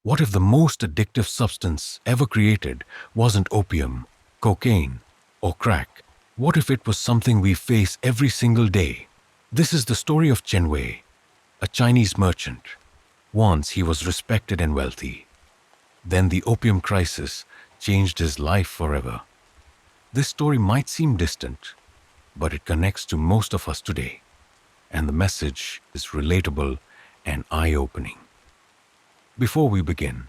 What if the most addictive substance ever created wasn't opium, cocaine, or crack? What if it was something we face every single day? This is the story of Chen Wei, a Chinese merchant. Once he was respected and wealthy. Then the opium crisis changed his life forever. This story might seem distant, but it connects to most of us today, and the message is relatable and eye-opening. Before we begin,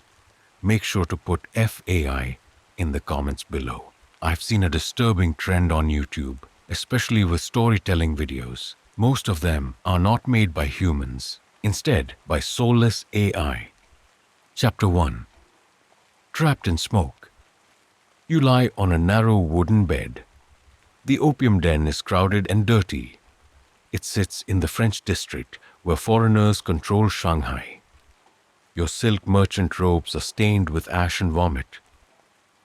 make sure to put FAI in the comments below. I've seen a disturbing trend on YouTube, especially with storytelling videos. Most of them are not made by humans, instead by soulless AI. Chapter 1. Trapped in Smoke. You lie on a narrow wooden bed. The opium den is crowded and dirty. It sits in the French district where foreigners control Shanghai. Your silk merchant robes are stained with ash and vomit.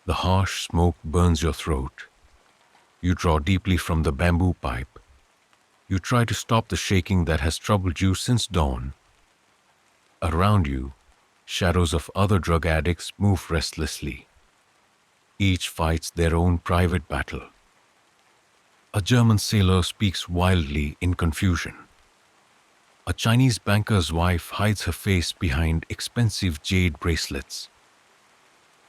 The harsh smoke burns your throat. You draw deeply from the bamboo pipe. You try to stop the shaking that has troubled you since dawn. Around you, shadows of other drug addicts move restlessly. Each fights their own private battle. A German sailor speaks wildly in confusion. A Chinese banker's wife hides her face behind expensive jade bracelets.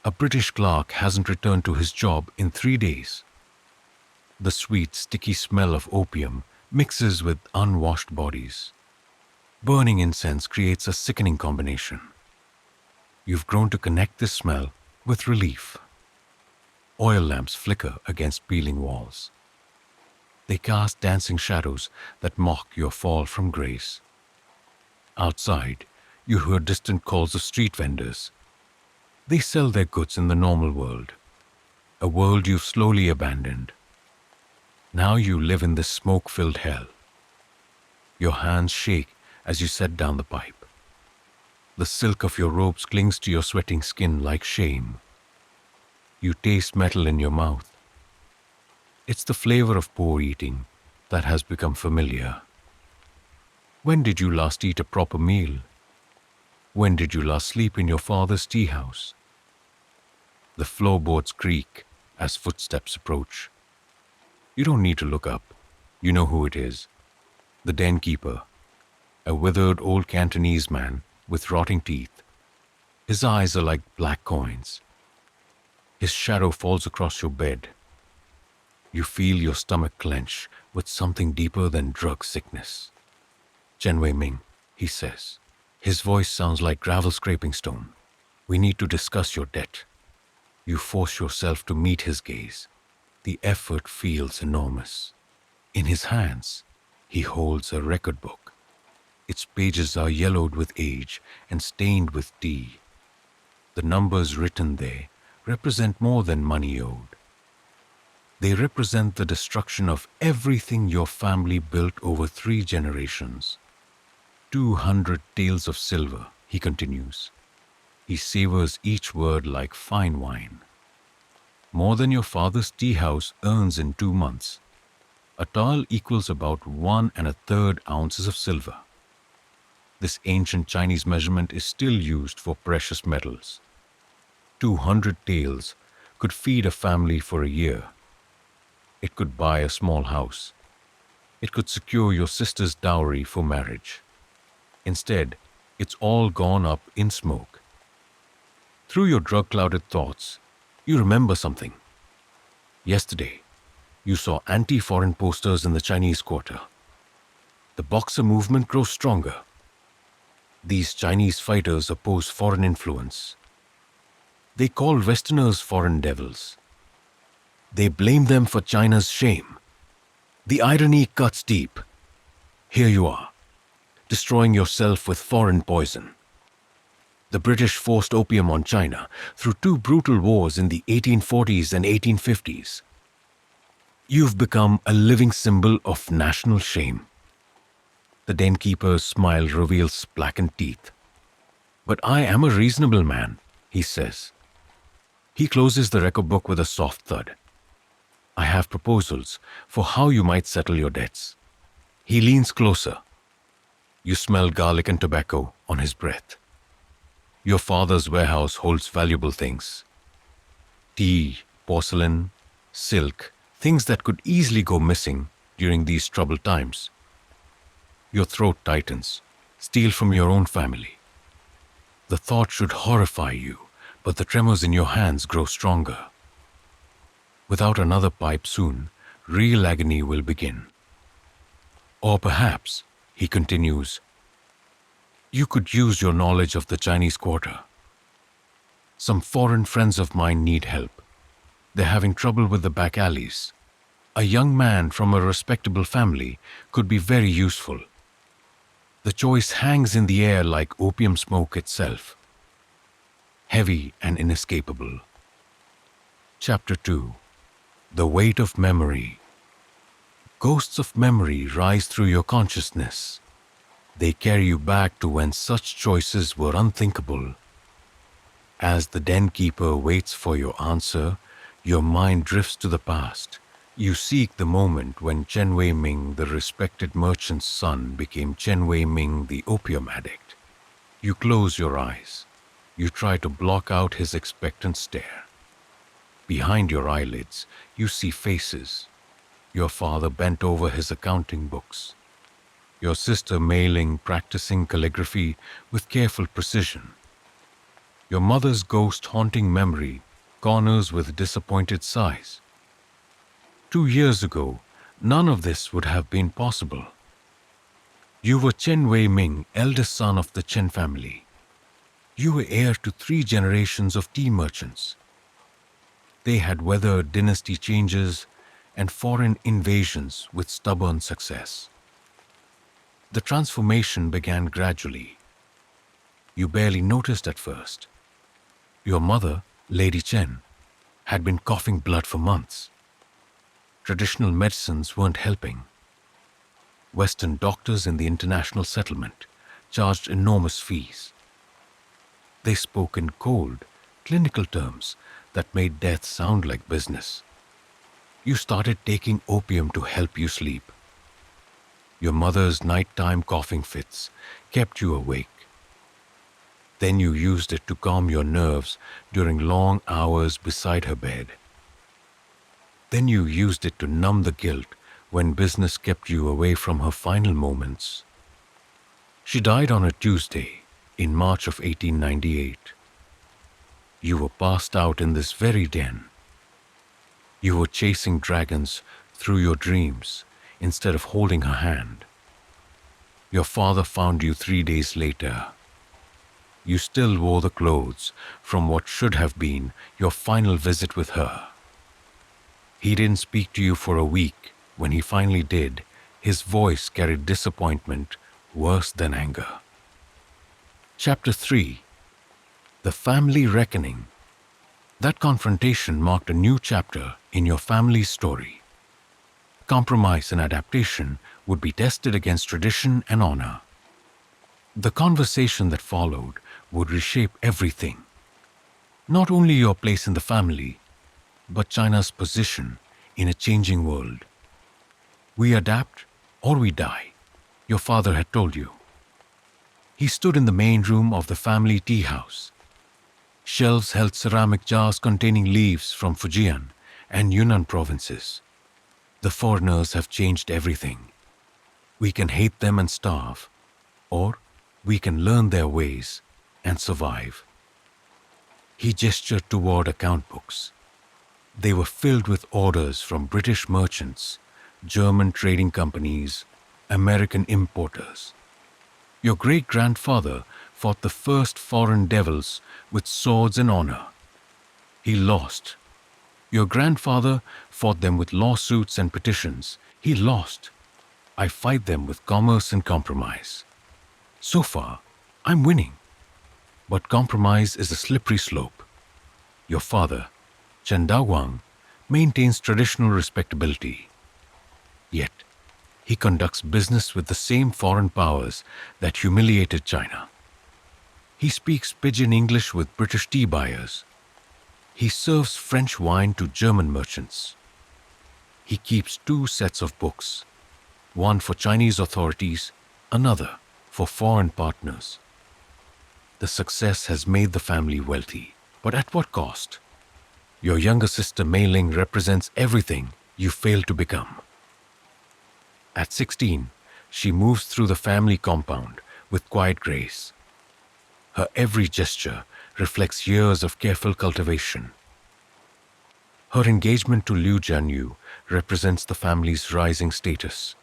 A British clerk hasn't returned to his job in 3 days. The sweet, sticky smell of opium mixes with unwashed bodies. Burning incense creates a sickening combination. You've grown to connect this smell with relief. Oil lamps flicker against peeling walls. They cast dancing shadows that mock your fall from grace. Outside, you hear distant calls of street vendors. They sell their goods in the normal world, a world you've slowly abandoned. Now you live in this smoke-filled hell. Your hands shake as you set down the pipe. The silk of your robes clings to your sweating skin like shame. You taste metal in your mouth. It's the flavor of poor eating that has become familiar. When did you last eat a proper meal? When did you last sleep in your father's tea house? The floorboards creak as footsteps approach. You don't need to look up. You know who it is. The den keeper, a withered old Cantonese man with rotting teeth. His eyes are like black coins. His shadow falls across your bed. You feel your stomach clench with something deeper than drug sickness. Chen Wei Ming, he says. His voice sounds like gravel scraping stone. We need to discuss your debt. You force yourself to meet his gaze. The effort feels enormous. In his hands, he holds a record book. Its pages are yellowed with age and stained with tea. The numbers written there represent more than money owed. They represent the destruction of everything your family built over 3 generations. 200 taels of silver, he continues. He savors each word like fine wine. More than your father's tea house earns in 2 months. A tael equals about 1 1/3 ounces of silver. This ancient Chinese measurement is still used for precious metals. 200 taels could feed a family for a year. It could buy a small house. It could secure your sister's dowry for marriage. Instead, it's all gone up in smoke. Through your drug-clouded thoughts, you remember something. Yesterday, you saw anti-foreign posters in the Chinese Quarter. The Boxer movement grows stronger. These Chinese fighters oppose foreign influence. They call Westerners foreign devils. They blame them for China's shame. The irony cuts deep. Here you are, destroying yourself with foreign poison. The British forced opium on China through 2 brutal wars in the 1840s and 1850s. You've become a living symbol of national shame. The den keeper's smile reveals blackened teeth. But I am a reasonable man, he says. He closes the record book with a soft thud. I have proposals for how you might settle your debts. He leans closer. You smell garlic and tobacco on his breath. Your father's warehouse holds valuable things: tea, porcelain, silk, things that could easily go missing during these troubled times. Your throat tightens. Steal from your own family. The thought should horrify you, but the tremors in your hands grow stronger. Without another pipe soon, real agony will begin. Or perhaps, he continues, you could use your knowledge of the Chinese Quarter. Some foreign friends of mine need help. They're having trouble with the back alleys. A young man from a respectable family could be very useful. The choice hangs in the air like opium smoke itself, heavy and inescapable. Chapter 2. The Weight of Memory. Ghosts of memory rise through your consciousness. They carry you back to when such choices were unthinkable. As the den keeper waits for your answer, your mind drifts to the past. You seek the moment when Chen Wei Ming, the respected merchant's son, became Chen Wei Ming, the opium addict. You close your eyes. You try to block out his expectant stare. Behind your eyelids, you see faces. Your father bent over his accounting books. Your sister Mei Ling practicing calligraphy with careful precision. Your mother's ghost haunting memory corners with disappointed sighs. 2 years ago, none of this would have been possible. You were Chen Wei Ming, eldest son of the Chen family. You were heir to 3 generations of tea merchants. They had weathered dynasty changes and foreign invasions with stubborn success. The transformation began gradually. You barely noticed at first. Your mother, Lady Chen, had been coughing blood for months. Traditional medicines weren't helping. Western doctors in the international settlement charged enormous fees. They spoke in cold, clinical terms that made death sound like business. You started taking opium to help you sleep. Your mother's nighttime coughing fits kept you awake. Then you used it to calm your nerves during long hours beside her bed. Then you used it to numb the guilt when business kept you away from her final moments. She died on a Tuesday in March of 1898. You were passed out in this very den. You were chasing dragons through your dreams instead of holding her hand. Your father found you 3 days later. You still wore the clothes from what should have been your final visit with her. He didn't speak to you for a week. When he finally did, his voice carried disappointment worse than anger. Chapter 3. The Family Reckoning. That confrontation marked a new chapter in your family's story. Compromise and adaptation would be tested against tradition and honor. The conversation that followed would reshape everything. Not only your place in the family, but China's position in a changing world. We adapt or we die, your father had told you. He stood in the main room of the family tea house. Shelves held ceramic jars containing leaves from Fujian and Yunnan provinces. The foreigners have changed everything. We can hate them and starve, or we can learn their ways and survive. He gestured toward account books. They were filled with orders from British merchants, German trading companies, American importers. Your great-grandfather fought the first foreign devils with swords and honor. He lost. Your grandfather fought them with lawsuits and petitions. He lost. I fight them with commerce and compromise. So far, I'm winning. But compromise is a slippery slope. Your father, Chen Daoguang, maintains traditional respectability. Yet, he conducts business with the same foreign powers that humiliated China. He speaks pidgin English with British tea buyers. He serves French wine to German merchants. He keeps 2 sets of books, one for Chinese authorities, another for foreign partners. The success has made the family wealthy. But at what cost? Your younger sister Mei Ling represents everything you failed to become. At 16, she moves through the family compound with quiet grace. Her every gesture reflects years of careful cultivation. Her engagement to Liu Jianyu represents the family's rising status.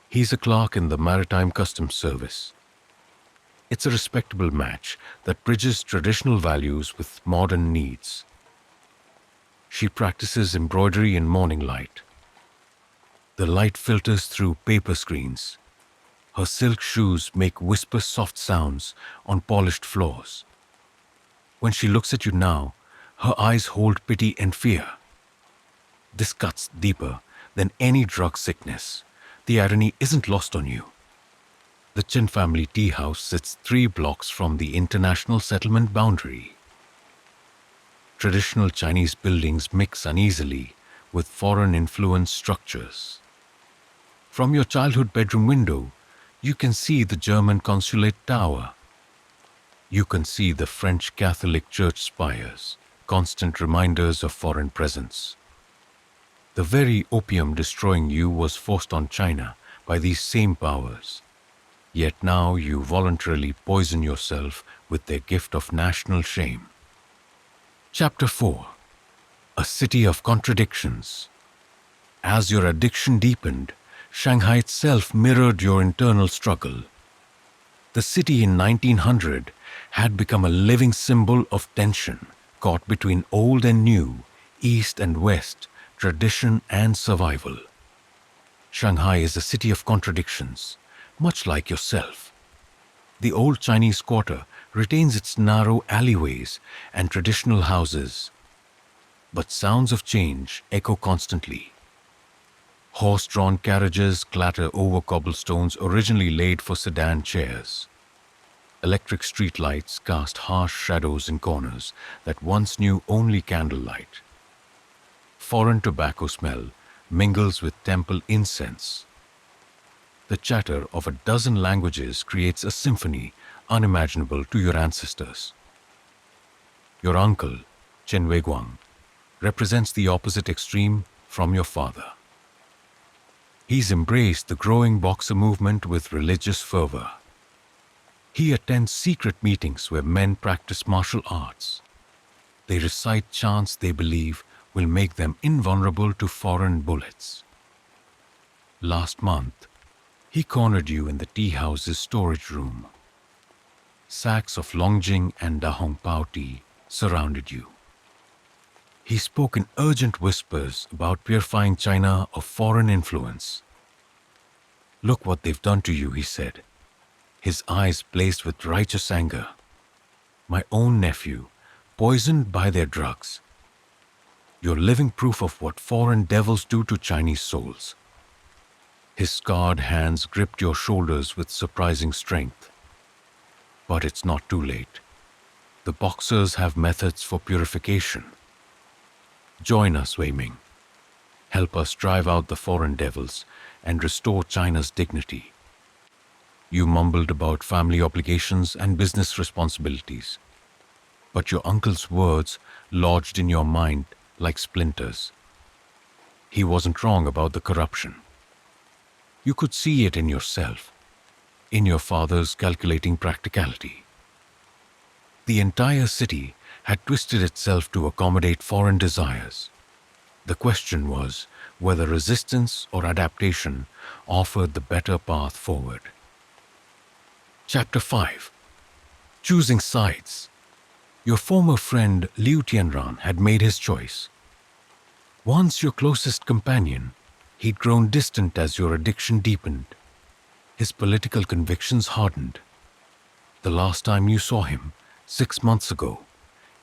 He's a clerk in the Maritime Customs Service. It's a respectable match that bridges traditional values with modern needs. She practices embroidery in morning light. The light filters through paper screens. Her silk shoes make whisper soft sounds on polished floors. When she looks at you now, her eyes hold pity and fear. This cuts deeper than any drug sickness. The irony isn't lost on you. The Chen family tea house sits 3 blocks from the international settlement boundary. Traditional Chinese buildings mix uneasily with foreign-influenced structures. From your childhood bedroom window, you can see the German consulate tower. You can see the French Catholic Church spires, constant reminders of foreign presence. The very opium destroying you was forced on China by these same powers. Yet now you voluntarily poison yourself with their gift of national shame. Chapter 4. A City of Contradictions. As your addiction deepened, Shanghai itself mirrored your internal struggle. The city in 1900 had become a living symbol of tension, caught between old and new, east and west, tradition and survival. Shanghai is a city of contradictions, much like yourself. The old Chinese quarter retains its narrow alleyways and traditional houses, but sounds of change echo constantly. Horse-drawn carriages clatter over cobblestones originally laid for sedan chairs. Electric streetlights cast harsh shadows in corners that once knew only candlelight. Foreign tobacco smell mingles with temple incense. The chatter of a dozen languages creates a symphony unimaginable to your ancestors. Your uncle, Chen Weiguang, represents the opposite extreme from your father. He's embraced the growing Boxer movement with religious fervor. He attends secret meetings where men practice martial arts. They recite chants they believe will make them invulnerable to foreign bullets. Last month, he cornered you in the tea house's storage room. Sacks of Longjing and Dahongpao tea surrounded you. He spoke in urgent whispers about purifying China of foreign influence. "Look what they've done to you," he said, his eyes blazed with righteous anger. "My own nephew, poisoned by their drugs. You're living proof of what foreign devils do to Chinese souls." His scarred hands gripped your shoulders with surprising strength. But it's not too late. The Boxers have methods for purification. Join us, Wei Ming. Help us drive out the foreign devils and restore China's dignity. You mumbled about family obligations and business responsibilities. But your uncle's words lodged in your mind like splinters. He wasn't wrong about the corruption. You could see it in yourself, in your father's calculating practicality. The entire city had twisted itself to accommodate foreign desires. The question was whether resistance or adaptation offered the better path forward. Chapter 5. Choosing Sides. Your former friend Liu Tianran had made his choice. Once your closest companion, he'd grown distant as your addiction deepened. His political convictions hardened. The last time you saw him, 6 months ago,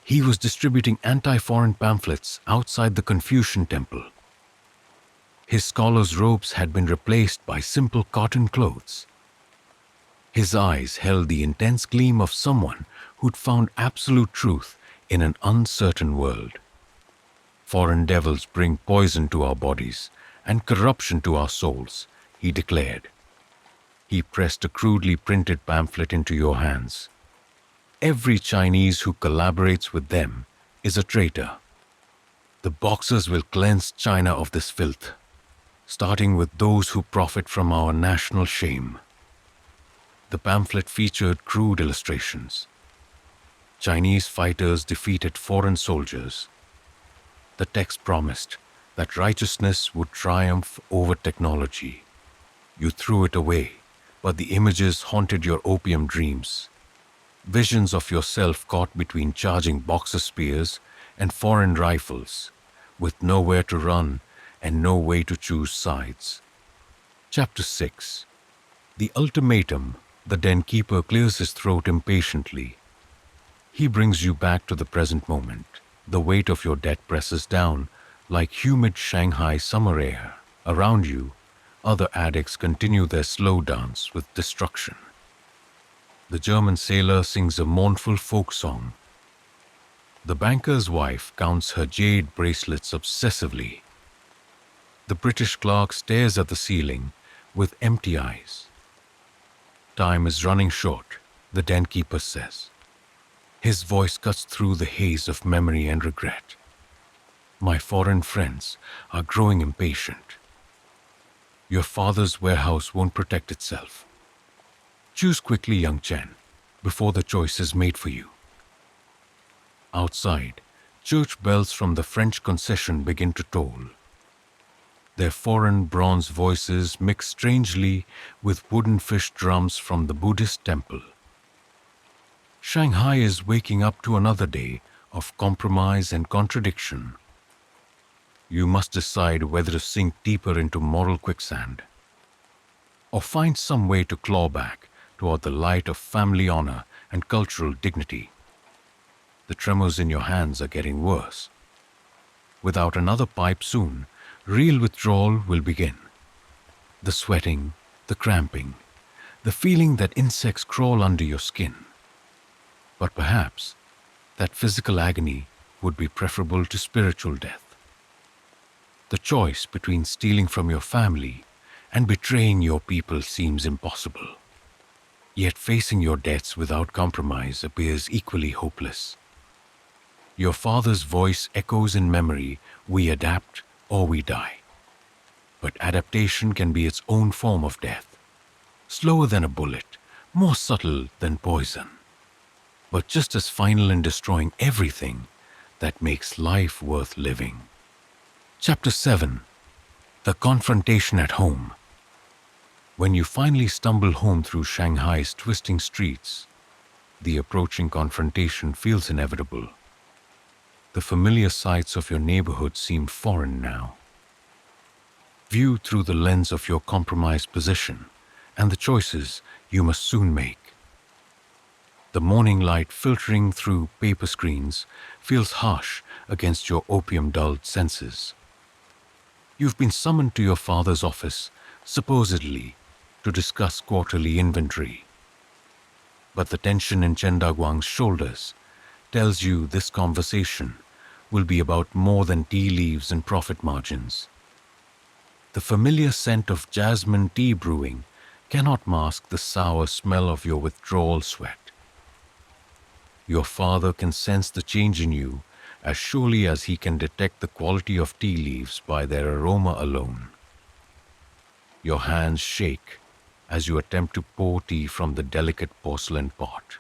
he was distributing anti-foreign pamphlets outside the Confucian temple. His scholar's robes had been replaced by simple cotton clothes. His eyes held the intense gleam of someone who'd found absolute truth in an uncertain world. "Foreign devils bring poison to our bodies and corruption to our souls," he declared. He pressed a crudely printed pamphlet into your hands. Every Chinese who collaborates with them is a traitor. The Boxers will cleanse China of this filth, starting with those who profit from our national shame. The pamphlet featured crude illustrations. Chinese fighters defeated foreign soldiers. The text promised that righteousness would triumph over technology. You threw it away, but the images haunted your opium dreams. Visions of yourself caught between charging Boxer spears and foreign rifles, with nowhere to run and no way to choose sides. Chapter 6. The Ultimatum. The den keeper clears his throat impatiently. He brings you back to the present moment. The weight of your debt presses down like humid Shanghai summer air. Around you, other addicts continue their slow dance with destruction. The German sailor sings a mournful folk song. The banker's wife counts her jade bracelets obsessively. The British clerk stares at the ceiling with empty eyes. Time is running short, the den keeper says. His voice cuts through the haze of memory and regret. My foreign friends are growing impatient. Your father's warehouse won't protect itself. Choose quickly, young Chen, before the choice is made for you. Outside, church bells from the French concession begin to toll. Their foreign bronze voices mix strangely with wooden fish drums from the Buddhist temple. Shanghai is waking up to another day of compromise and contradiction. You must decide whether to sink deeper into moral quicksand or find some way to claw back toward the light of family honor and cultural dignity. The tremors in your hands are getting worse. Without another pipe soon, real withdrawal will begin. The sweating, the cramping, the feeling that insects crawl under your skin. But perhaps that physical agony would be preferable to spiritual death. The choice between stealing from your family and betraying your people seems impossible. Yet facing your debts without compromise appears equally hopeless. Your father's voice echoes in memory, we adapt or we die. But adaptation can be its own form of death. Slower than a bullet, more subtle than poison, but just as final in destroying everything that makes life worth living. Chapter 7. The Confrontation at Home. When you finally stumble home through Shanghai's twisting streets, the approaching confrontation feels inevitable. The familiar sights of your neighborhood seem foreign now. Viewed through the lens of your compromised position and the choices you must soon make. The morning light filtering through paper screens feels harsh against your opium-dulled senses. You've been summoned to your father's office, supposedly to discuss quarterly inventory. But the tension in Chen Daguang's shoulders tells you this conversation will be about more than tea leaves and profit margins. The familiar scent of jasmine tea brewing cannot mask the sour smell of your withdrawal sweat. Your father can sense the change in you as surely as he can detect the quality of tea leaves by their aroma alone. Your hands shake as you attempt to pour tea from the delicate porcelain pot.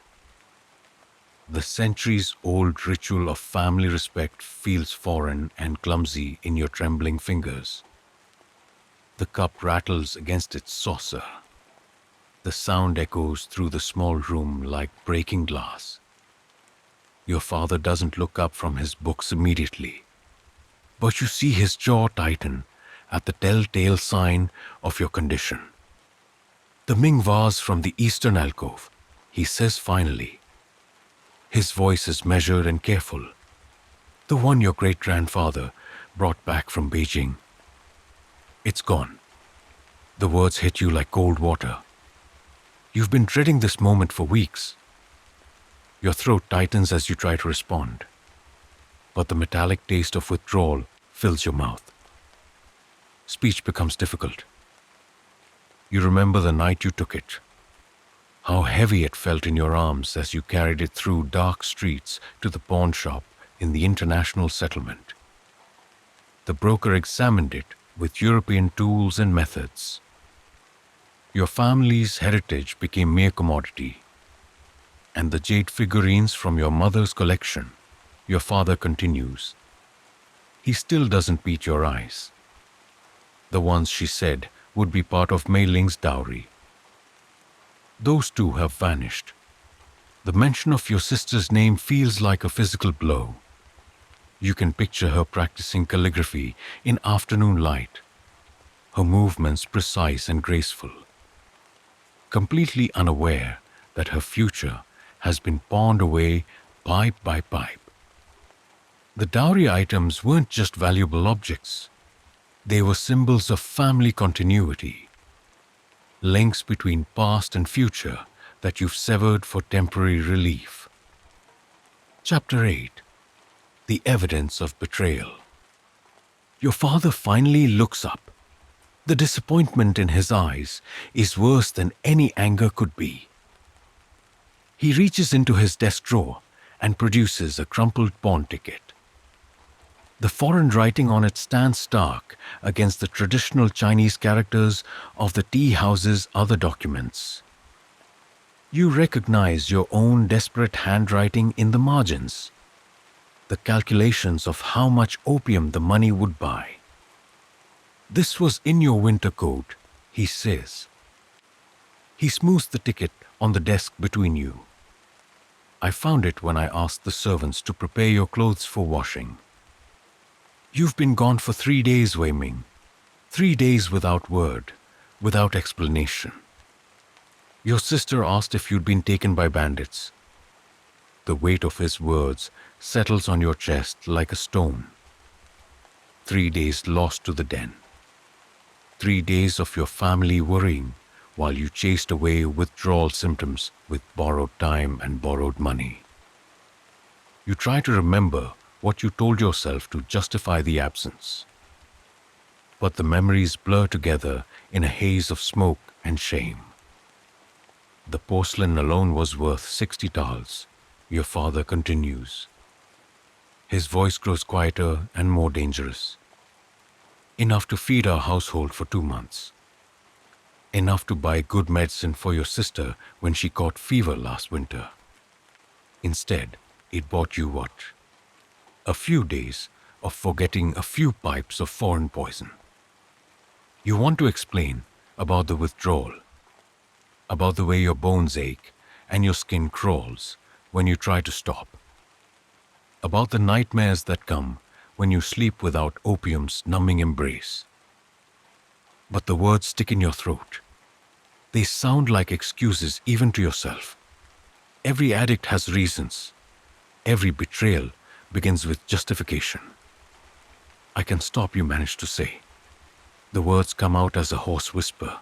The centuries-old ritual of family respect feels foreign and clumsy in your trembling fingers. The cup rattles against its saucer. The sound echoes through the small room like breaking glass. Your father doesn't look up from his books immediately, but you see his jaw tighten at the telltale sign of your condition. The Ming vase from the eastern alcove, he says finally. His voice is measured and careful. The one your great-grandfather brought back from Beijing. It's gone. The words hit you like cold water. You've been dreading this moment for weeks. Your throat tightens as you try to respond, but the metallic taste of withdrawal fills your mouth. Speech becomes difficult. You remember the night you took it, how heavy it felt in your arms as you carried it through dark streets to the pawn shop in the international settlement. The broker examined it with European tools and methods. Your family's heritage became mere commodity, and the jade figurines from your mother's collection, your father continues. He still doesn't meet your eyes. The ones she said would be part of Mei Ling's dowry. Those two have vanished. The mention of your sister's name feels like a physical blow. You can picture her practicing calligraphy in afternoon light, her movements precise and graceful, completely unaware that her future has been pawned away pipe by pipe. The dowry items weren't just valuable objects. They were symbols of family continuity, links between past and future that you've severed for temporary relief. Chapter 8. The Evidence of Betrayal. Your father finally looks up. The disappointment in his eyes is worse than any anger could be. He reaches into his desk drawer and produces a crumpled pawn ticket. The foreign writing on it stands stark against the traditional Chinese characters of the tea house's other documents. You recognize your own desperate handwriting in the margins, the calculations of how much opium the money would buy. "This was in your winter coat," he says. He smooths the ticket on the desk between you. "I found it when I asked the servants to prepare your clothes for washing. You've been gone for 3 days, Wei Ming. 3 days without word, without explanation. Your sister asked if you'd been taken by bandits." The weight of his words settles on your chest like a stone. 3 days lost to the den. 3 days of your family worrying while you chased away withdrawal symptoms with borrowed time and borrowed money. You try to remember what you told yourself to justify the absence. But the memories blur together in a haze of smoke and shame. The porcelain alone was worth 60 taels, your father continues. His voice grows quieter and more dangerous. "Enough to feed our household for 2 months. Enough to buy good medicine for your sister when she caught fever last winter. Instead, it bought you what? A few days of forgetting a few pipes of foreign poison. You want to explain about the withdrawal, about the way your bones ache and your skin crawls when you try to stop, about the nightmares that come when you sleep without opium's numbing embrace. But the words stick in your throat. They sound like excuses even to yourself. Every addict has reasons. Every betrayal begins with justification. "I can stop," you manage to say. The words come out as a hoarse whisper.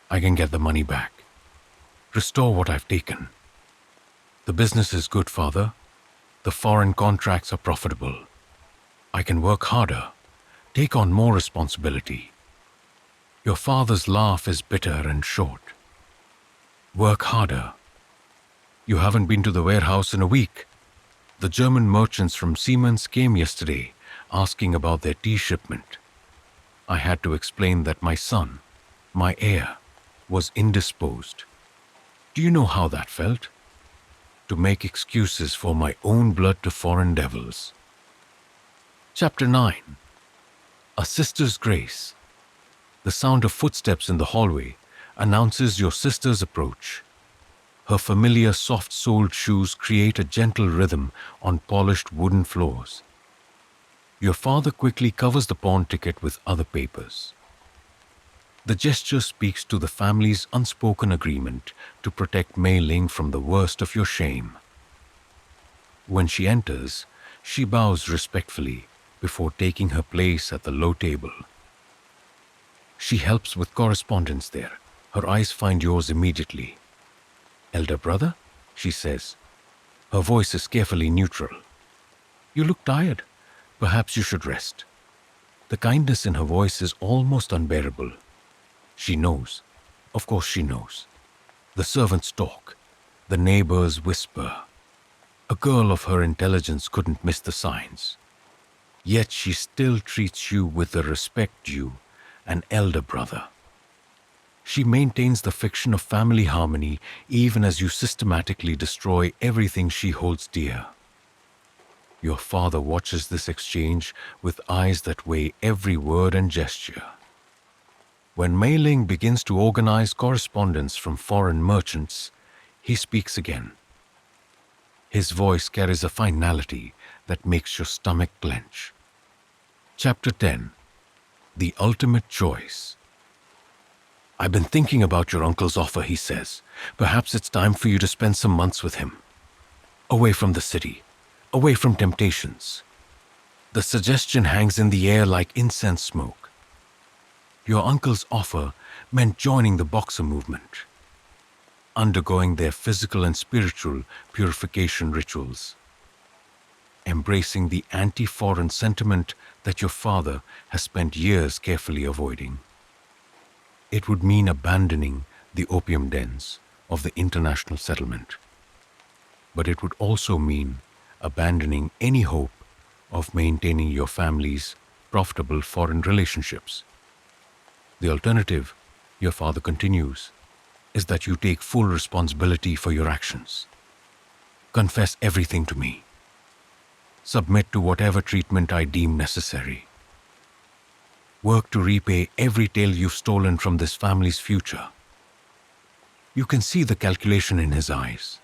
"I can get the money back. Restore what I've taken. The business is good, Father. The foreign contracts are profitable. I can work harder, take on more responsibility." Your father's laugh is bitter and short. "Work harder? You haven't been to the warehouse in a week. The German merchants from Siemens came yesterday asking about their tea shipment. I had to explain that my son, my heir, was indisposed. Do you know how that felt? To make excuses for my own blood to foreign devils." Chapter 9. A Sister's Grace. The sound of footsteps in the hallway announces your sister's approach. Her familiar soft-soled shoes create a gentle rhythm on polished wooden floors. Your father quickly covers the pawn ticket with other papers. The gesture speaks to the family's unspoken agreement to protect Mei Ling from the worst of your shame. When she enters, she bows respectfully before taking her place at the low table. She helps with correspondence there. Her eyes find yours immediately. "Elder brother?" she says. Her voice is carefully neutral. "You look tired. Perhaps you should rest." The kindness in her voice is almost unbearable. She knows. Of course she knows. The servants talk. The neighbors whisper. A girl of her intelligence couldn't miss the signs. Yet she still treats you with the respect due an elder brother. She maintains the fiction of family harmony even as you systematically destroy everything she holds dear. Your father watches this exchange with eyes that weigh every word and gesture. When Mei Ling begins to organize correspondence from foreign merchants, he speaks again. His voice carries a finality that makes your stomach clench. Chapter 10. The Ultimate Choice. I've been thinking about your uncle's offer, he says. Perhaps it's time for you to spend some months with him. Away from the city, away from temptations. The suggestion hangs in the air like incense smoke. Your uncle's offer meant joining the Boxer movement, undergoing their physical and spiritual purification rituals, embracing the anti-foreign sentiment that your father has spent years carefully avoiding. It would mean abandoning the opium dens of the international settlement. But it would also mean abandoning any hope of maintaining your family's profitable foreign relationships. The alternative, your father continues, is that you take full responsibility for your actions. Confess everything to me. Submit to whatever treatment I deem necessary. Work to repay every tale you've stolen from this family's future. You can see the calculation in his eyes,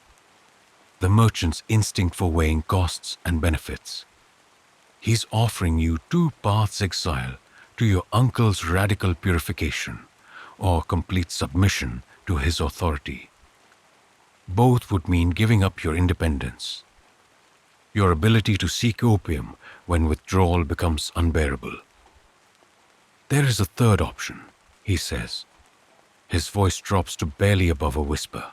the merchant's instinct for weighing costs and benefits. He's offering you two paths: exile to your uncle's radical purification, or complete submission to his authority. Both would mean giving up your independence, your ability to seek opium when withdrawal becomes unbearable. There is a third option, he says. His voice drops to barely above a whisper.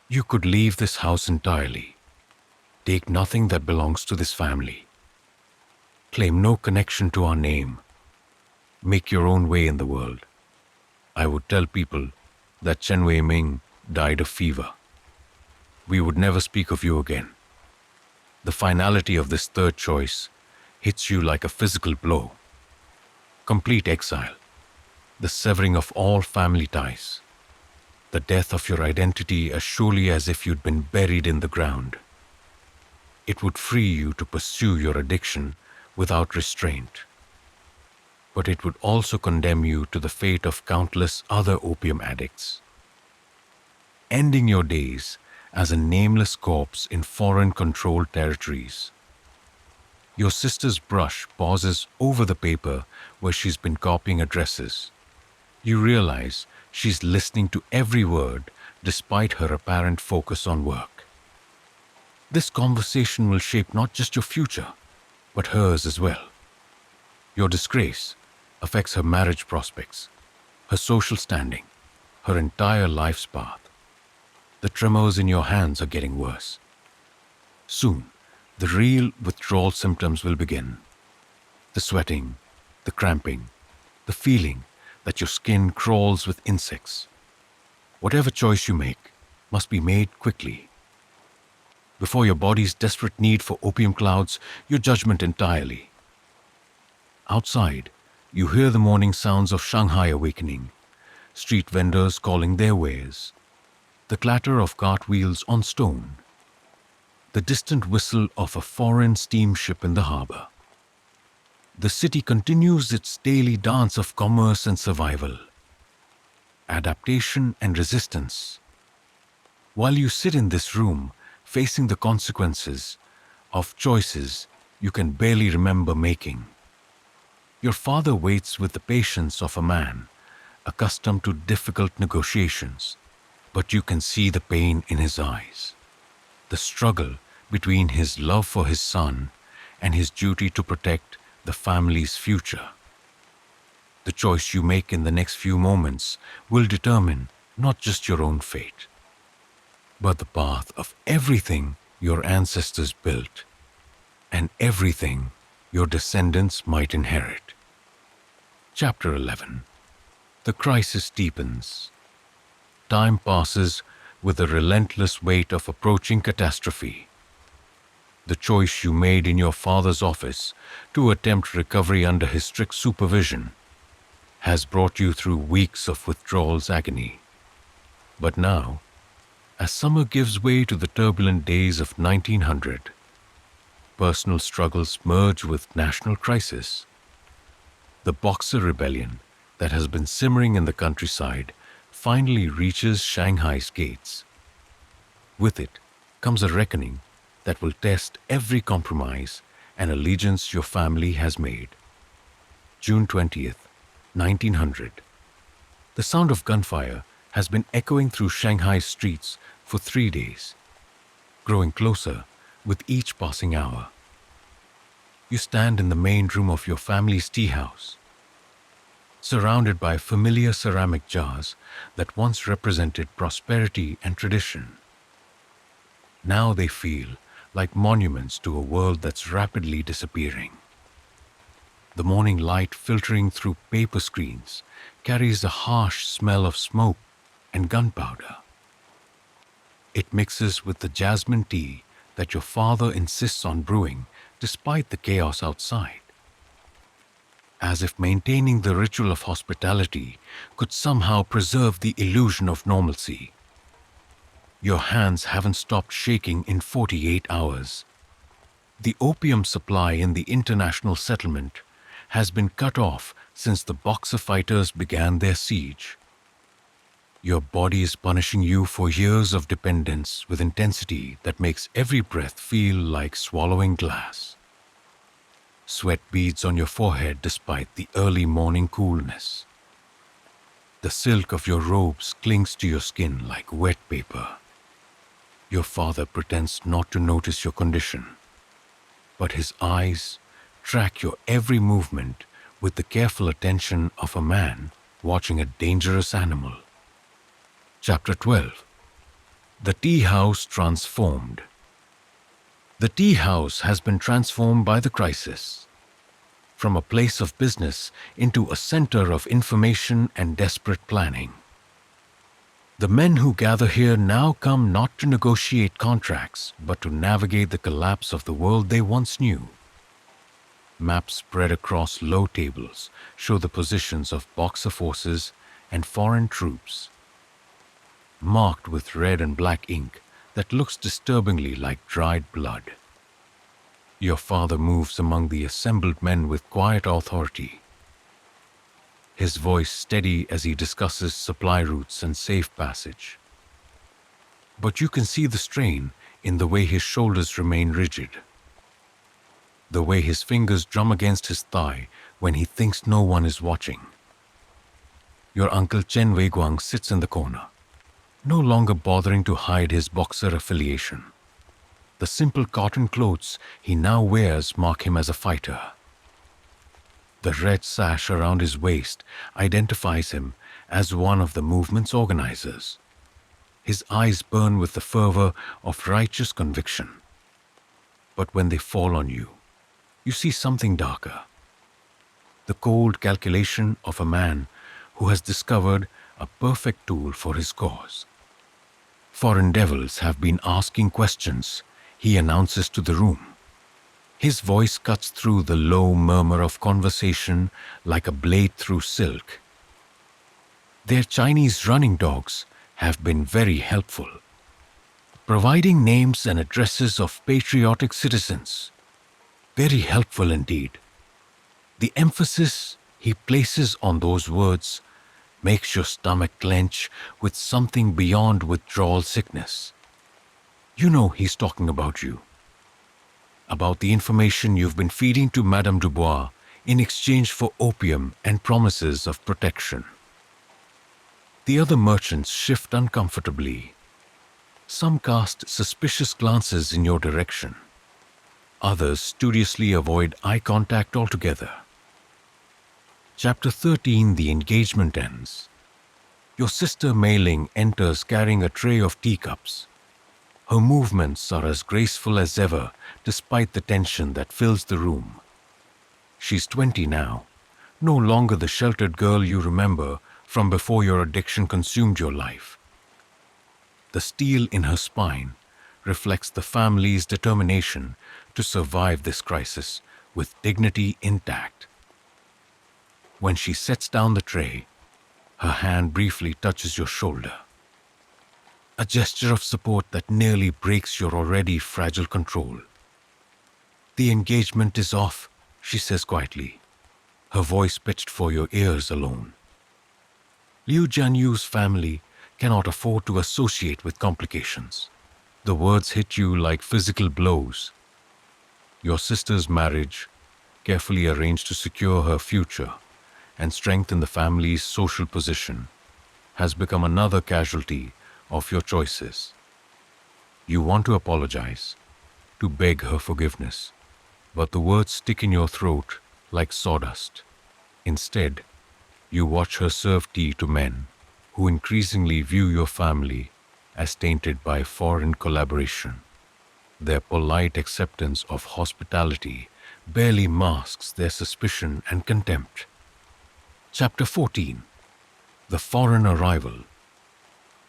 You could leave this house entirely, take nothing that belongs to this family, claim no connection to our name, make your own way in the world. I would tell people that Chen Wei Ming died of fever. We would never speak of you again. The finality of this third choice hits you like a physical blow. Complete exile, the severing of all family ties, the death of your identity as surely as if you'd been buried in the ground. It would free you to pursue your addiction without restraint. But it would also condemn you to the fate of countless other opium addicts, ending your days as a nameless corpse in foreign-controlled territories. Your sister's brush pauses over the paper where she's been copying addresses. You realize she's listening to every word despite her apparent focus on work. This conversation will shape not just your future, but hers as well. Your disgrace affects her marriage prospects, her social standing, her entire life's path. The tremors in your hands are getting worse. Soon, the real withdrawal symptoms will begin. The sweating, the cramping, the feeling that your skin crawls with insects. Whatever choice you make must be made quickly, before your body's desperate need for opium clouds your judgment entirely. Outside, you hear the morning sounds of Shanghai awakening, street vendors calling their wares, the clatter of cartwheels on stone, the distant whistle of a foreign steamship in the harbor. The city continues its daily dance of commerce and survival, adaptation and resistance. While you sit in this room, facing the consequences of choices you can barely remember making, your father waits with the patience of a man accustomed to difficult negotiations, but you can see the pain in his eyes, the struggle between his love for his son and his duty to protect the family's future. The choice you make in the next few moments will determine not just your own fate, but the path of everything your ancestors built and everything your descendants might inherit. Chapter 11. The Crisis Deepens. Time passes with the relentless weight of approaching catastrophe. The choice you made in your father's office to attempt recovery under his strict supervision has brought you through weeks of withdrawal's agony. But now, as summer gives way to the turbulent days of 1900, personal struggles merge with national crisis. The Boxer Rebellion that has been simmering in the countryside finally reaches Shanghai's gates. With it comes a reckoning that will test every compromise and allegiance your family has made. June 20th, 1900. The sound of gunfire has been echoing through Shanghai's streets for 3 days, growing closer with each passing hour. You stand in the main room of your family's tea house, surrounded by familiar ceramic jars that once represented prosperity and tradition. Now they feel like monuments to a world that's rapidly disappearing. The morning light filtering through paper screens carries a harsh smell of smoke and gunpowder. It mixes with the jasmine tea that your father insists on brewing despite the chaos outside. As if maintaining the ritual of hospitality could somehow preserve the illusion of normalcy. Your hands haven't stopped shaking in 48 hours. The opium supply in the international settlement has been cut off since the Boxer fighters began their siege. Your body is punishing you for years of dependence with intensity that makes every breath feel like swallowing glass. Sweat beads on your forehead despite the early morning coolness. The silk of your robes clings to your skin like wet paper. Your father pretends not to notice your condition, but his eyes track your every movement with the careful attention of a man watching a dangerous animal. Chapter 12. The Tea House Transformed. The tea house has been transformed by the crisis, from a place of business into a center of information and desperate planning. The men who gather here now come not to negotiate contracts, but to navigate the collapse of the world they once knew. Maps spread across low tables show the positions of Boxer forces and foreign troops, marked with red and black ink that looks disturbingly like dried blood. Your father moves among the assembled men with quiet authority, his voice steady as he discusses supply routes and safe passage. But you can see the strain in the way his shoulders remain rigid, the way his fingers drum against his thigh when he thinks no one is watching. Your uncle Chen Weiguang sits in the corner, no longer bothering to hide his Boxer affiliation. The simple cotton clothes he now wears mark him as a fighter. The red sash around his waist identifies him as one of the movement's organizers. His eyes burn with the fervor of righteous conviction. But when they fall on you, you see something darker. The cold calculation of a man who has discovered a perfect tool for his cause. Foreign devils have been asking questions, he announces to the room. His voice cuts through the low murmur of conversation like a blade through silk. Their Chinese running dogs have been very helpful, providing names and addresses of patriotic citizens. Very helpful indeed. The emphasis he places on those words makes your stomach clench with something beyond withdrawal sickness. You know he's talking about you, about the information you've been feeding to Madame Dubois in exchange for opium and promises of protection. The other merchants shift uncomfortably. Some cast suspicious glances in your direction. Others studiously avoid eye contact altogether. Chapter 13. The engagement ends. Your sister Mei Ling enters carrying a tray of teacups. Her movements are as graceful as ever, despite the tension that fills the room. She's 20 now, no longer the sheltered girl you remember from before your addiction consumed your life. The steel in her spine reflects the family's determination to survive this crisis with dignity intact. When she sets down the tray, her hand briefly touches your shoulder. A gesture of support that nearly breaks your already fragile control. "The engagement is off," she says quietly, her voice pitched for your ears alone. Liu Jianyu's family cannot afford to associate with complications. The words hit you like physical blows. Your sister's marriage, carefully arranged to secure her future and strengthen the family's social position, has become another casualty of your choices. You want to apologize, to beg her forgiveness, but the words stick in your throat like sawdust. Instead, you watch her serve tea to men who increasingly view your family as tainted by foreign collaboration. Their polite acceptance of hospitality barely masks their suspicion and contempt. Chapter 14. The Foreign Arrival.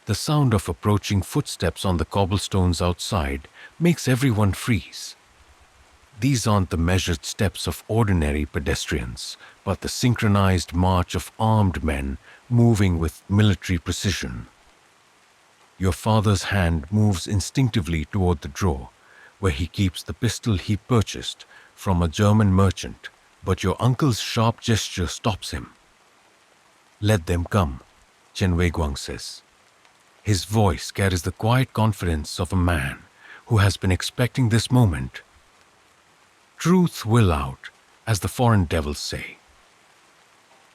The sound of approaching footsteps on the cobblestones outside makes everyone freeze. These aren't the measured steps of ordinary pedestrians, but the synchronized march of armed men moving with military precision. Your father's hand moves instinctively toward the drawer, where he keeps the pistol he purchased from a German merchant, but your uncle's sharp gesture stops him. "Let them come," Chen Weiguang says. His voice carries the quiet confidence of a man who has been expecting this moment. Truth will out, as the foreign devils say.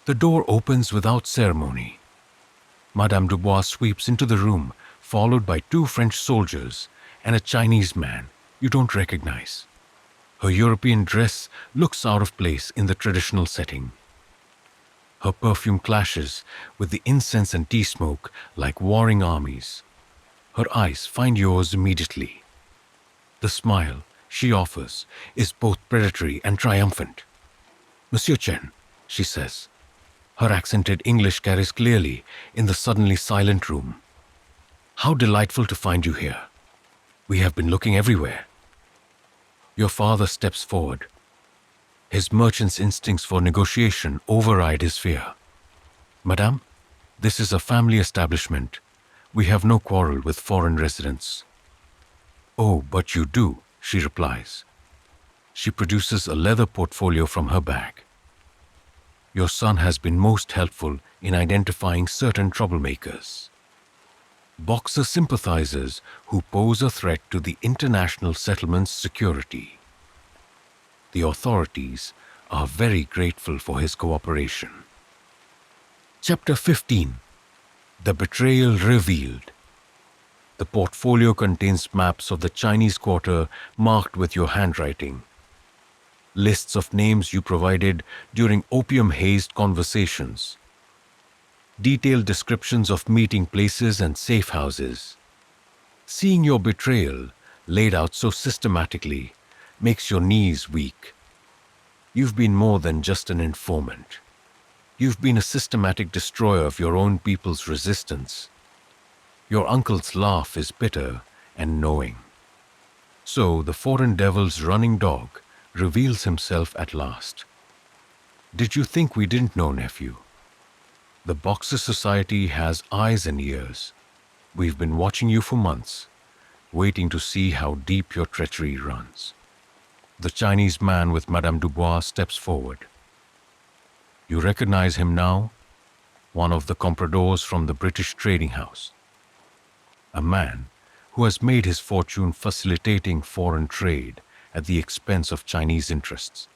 The door opens without ceremony. Madame Dubois sweeps into the room, followed by 2 French soldiers and a Chinese man you don't recognize. Her European dress looks out of place in the traditional setting. Her perfume clashes with the incense and tea smoke like warring armies. Her eyes find yours immediately. The smile she offers is both predatory and triumphant. "Monsieur Chen," she says. Her accented English carries clearly in the suddenly silent room. "How delightful to find you here. We have been looking everywhere." Your father steps forward. His merchant's instincts for negotiation override his fear. "Madame, this is a family establishment. We have no quarrel with foreign residents." "Oh, but you do," she replies. She produces a leather portfolio from her bag. "Your son has been most helpful in identifying certain troublemakers. Boxer sympathizers who pose a threat to the international settlement's security. The authorities are very grateful for his cooperation." Chapter 15. The Betrayal Revealed. The portfolio contains maps of the Chinese quarter marked with your handwriting. Lists of names you provided during opium-hazed conversations. Detailed descriptions of meeting places and safe houses. Seeing your betrayal laid out so systematically makes your knees weak. You've been more than just an informant. You've been a systematic destroyer of your own people's resistance. Your uncle's laugh is bitter and knowing. So the foreign devil's running dog reveals himself at last. "Did you think we didn't know, nephew? The Boxer Society has eyes and ears. We've been watching you for months, waiting to see how deep your treachery runs." The Chinese man with Madame Dubois steps forward. You recognize him now? One of the compradors from the British trading house. A man who has made his fortune facilitating foreign trade at the expense of Chinese interests.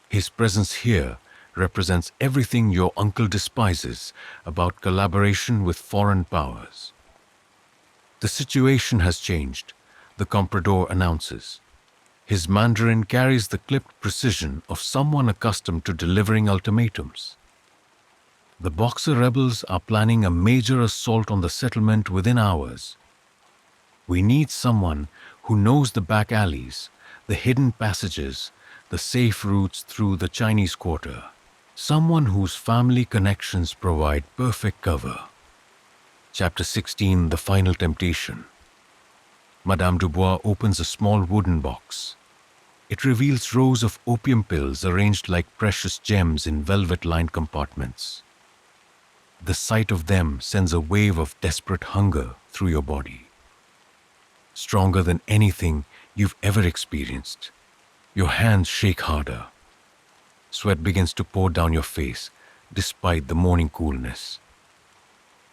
His presence here represents everything your uncle despises about collaboration with foreign powers. "The situation has changed," the comprador announces. His Mandarin carries the clipped precision of someone accustomed to delivering ultimatums. "The Boxer rebels are planning a major assault on the settlement within hours. We need someone who knows the back alleys, the hidden passages, the safe routes through the Chinese quarter. Someone whose family connections provide perfect cover." Chapter 16: The Final Temptation. Madame Dubois opens a small wooden box. It reveals rows of opium pills arranged like precious gems in velvet-lined compartments. The sight of them sends a wave of desperate hunger through your body, stronger than anything you've ever experienced. Your hands shake harder. Sweat begins to pour down your face despite the morning coolness.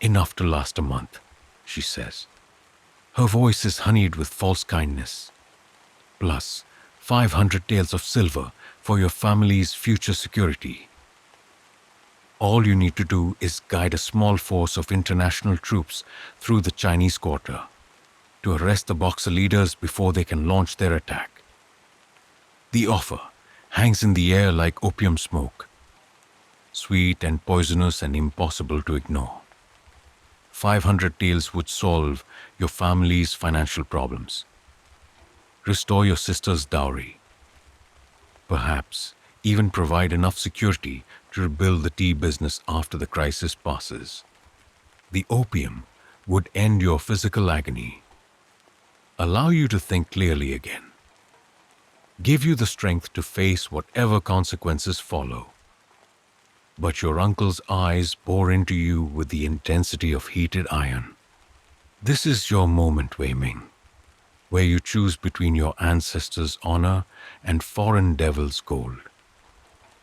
"Enough to last a month," she says. Her voice is honeyed with false kindness. "Plus 500 taels of silver for your family's future security. All you need to do is guide a small force of international troops through the Chinese quarter to arrest the Boxer leaders before they can launch their attack." The offer hangs in the air like opium smoke, sweet and poisonous and impossible to ignore. 500 taels would solve your family's financial problems, restore your sister's dowry, perhaps even provide enough security to rebuild the tea business after the crisis passes. The opium would end your physical agony, allow you to think clearly again, give you the strength to face whatever consequences follow. But your uncle's eyes bore into you with the intensity of heated iron. This is your moment, Wei Ming, where you choose between your ancestors' honor and foreign devil's gold,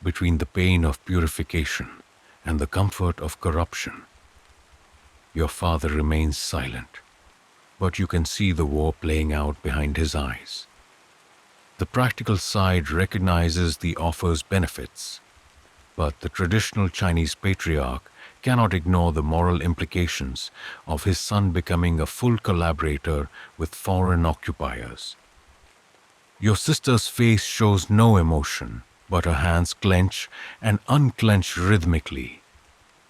between the pain of purification and the comfort of corruption. Your father remains silent, but you can see the war playing out behind his eyes. The practical side recognizes the offer's benefits, but the traditional Chinese patriarch cannot ignore the moral implications of his son becoming a full collaborator with foreign occupiers. Your sister's face shows no emotion, but her hands clench and unclench rhythmically,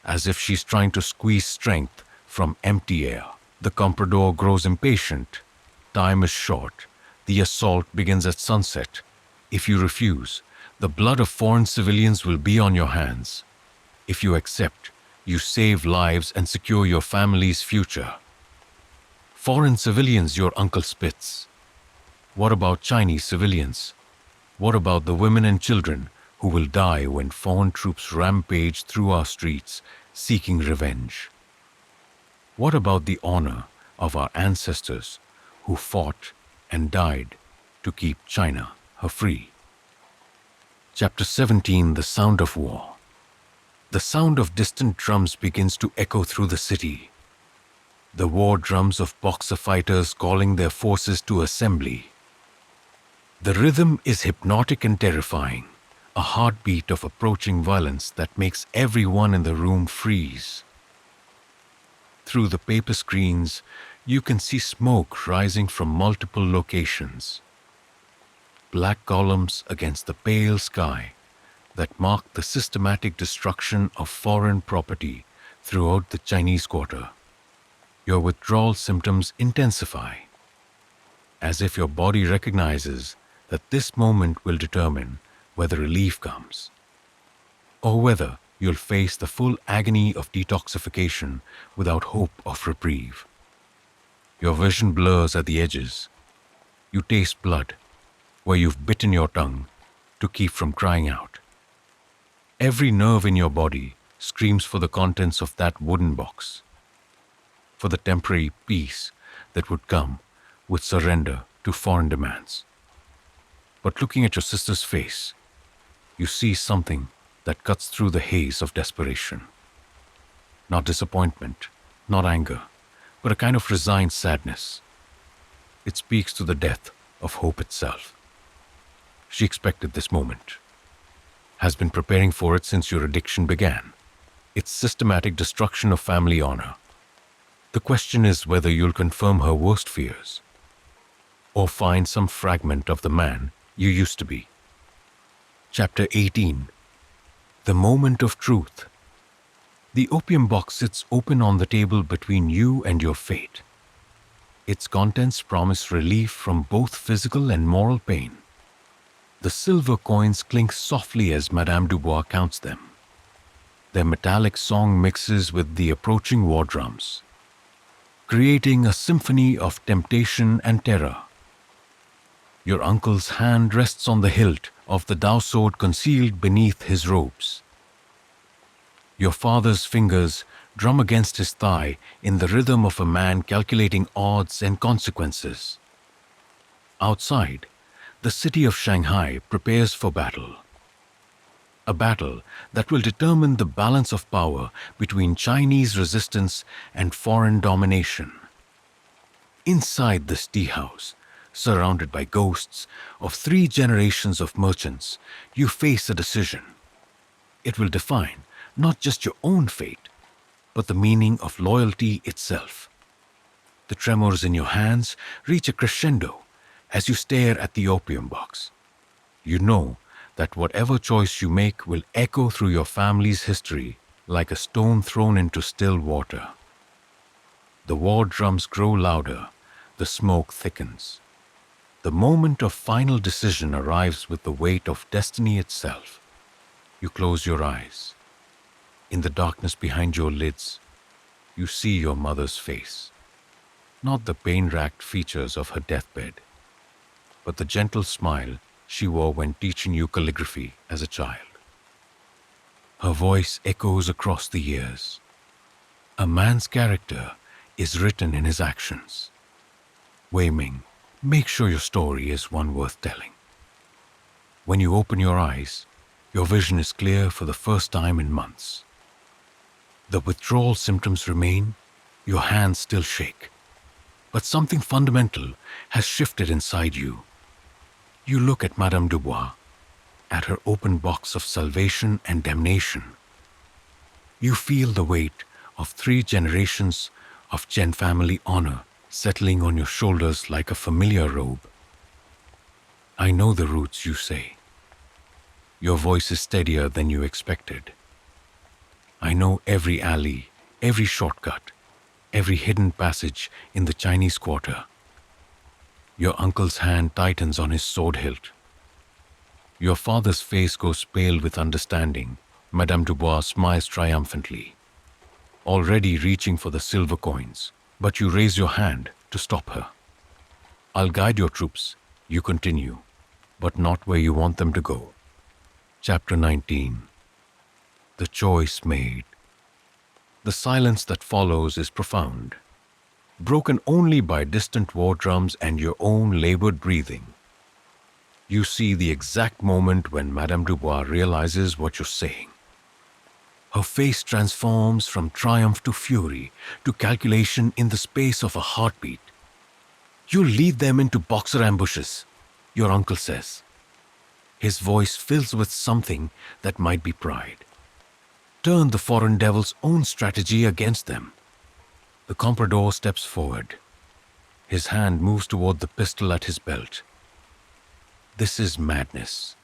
as if she's trying to squeeze strength from empty air. The comprador grows impatient. Time is short. The assault begins at sunset. If you refuse, the blood of foreign civilians will be on your hands. If you accept, you save lives and secure your family's future. Foreign civilians your uncle spits. What about Chinese civilians? What about the women and children who will die when foreign troops rampage through our streets seeking revenge? What about the honor of our ancestors who fought and died to keep China her free? Chapter 17: The Sound of War. The sound of distant drums begins to echo through the city. The war drums of Boxer fighters calling their forces to assembly. The rhythm is hypnotic and terrifying, a heartbeat of approaching violence that makes everyone in the room freeze. Through the paper screens, you can see smoke rising from multiple locations. Black columns against the pale sky that mark the systematic destruction of foreign property throughout the Chinese quarter. Your withdrawal symptoms intensify, as if your body recognizes that this moment will determine whether relief comes, or whether you'll face the full agony of detoxification without hope of reprieve. Your vision blurs at the edges. You taste blood where you've bitten your tongue to keep from crying out. Every nerve in your body screams for the contents of that wooden box, for the temporary peace that would come with surrender to foreign demands. But looking at your sister's face, you see something that cuts through the haze of desperation. Not disappointment, not anger, but a kind of resigned sadness. It speaks to the death of hope itself. She expected this moment, has been preparing for it since your addiction began. It's systematic destruction of family honor. The question is whether you'll confirm her worst fears, or find some fragment of the man you used to be. Chapter 18: The Moment of Truth. The opium box sits open on the table between you and your fate. Its contents promise relief from both physical and moral pain. The silver coins clink softly as Madame Dubois counts them. Their metallic song mixes with the approaching war drums. creating a symphony of temptation and terror. Your uncle's hand rests on the hilt of the Dao sword concealed beneath his robes. Your father's fingers drum against his thigh in the rhythm of a man calculating odds and consequences. Outside, the city of Shanghai prepares for battle. A battle that will determine the balance of power between Chinese resistance and foreign domination. Inside this tea house, surrounded by ghosts of 3 generations of merchants, you face a decision. It will define not just your own fate, but the meaning of loyalty itself. The tremors in your hands reach a crescendo as you stare at the opium box. You know that whatever choice you make will echo through your family's history like a stone thrown into still water. The war drums grow louder, the smoke thickens. The moment of final decision arrives with the weight of destiny itself. You close your eyes. In the darkness behind your lids, you see your mother's face. Not the pain-racked features of her deathbed, but the gentle smile she wore when teaching you calligraphy as a child. Her voice echoes across the years. A man's character is written in his actions. Wei Ming, make sure your story is one worth telling. When you open your eyes, your vision is clear for the first time in months. The withdrawal symptoms remain, your hands still shake. But something fundamental has shifted inside you. You look at Madame Dubois, at her open box of salvation and damnation. You feel the weight of 3 generations of Chen family honor settling on your shoulders like a familiar robe. I know the routes, you say. Your voice is steadier than you expected. I know every alley, every shortcut, every hidden passage in the Chinese quarter. Your uncle's hand tightens on his sword hilt. Your father's face goes pale with understanding. Madame Dubois smiles triumphantly, already reaching for the silver coins, but you raise your hand to stop her. I'll guide your troops, you continue, but not where you want them to go. Chapter 19. The choice made. The silence that follows is profound, broken only by distant war drums and your own labored breathing. You see the exact moment when Madame Dubois realizes what you're saying. Her face transforms from triumph to fury to calculation in the space of a heartbeat. "You'll lead them into boxer ambushes," your uncle says. His voice fills with something that might be pride. Turn the foreign devil's own strategy against them. The comprador steps forward. His hand moves toward the pistol at his belt. This is madness.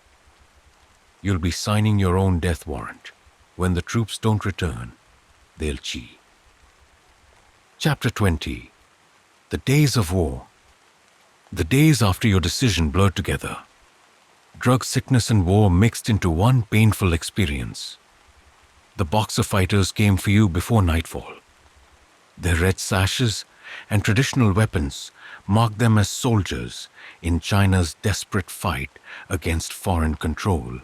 You'll be signing your own death warrant. When the troops don't return, they'll cheat. Chapter 20. The Days of War. The days after your decision blurred together. Drug sickness and war mixed into one painful experience. The boxer fighters came for you before nightfall. Their red sashes and traditional weapons marked them as soldiers in China's desperate fight against foreign control.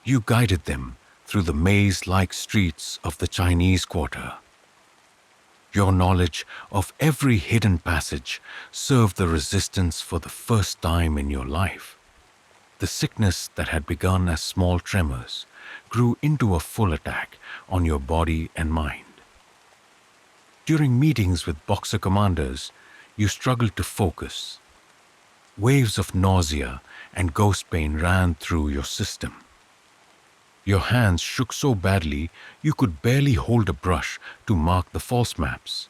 You guided them through the maze-like streets of the Chinese quarter. Your knowledge of every hidden passage served the resistance for the first time in your life. The sickness that had begun as small tremors grew into a full attack on your body and mind. During meetings with boxer commanders, you struggled to focus. Waves of nausea and ghost pain ran through your system. Your hands shook so badly you could barely hold a brush to mark the false maps.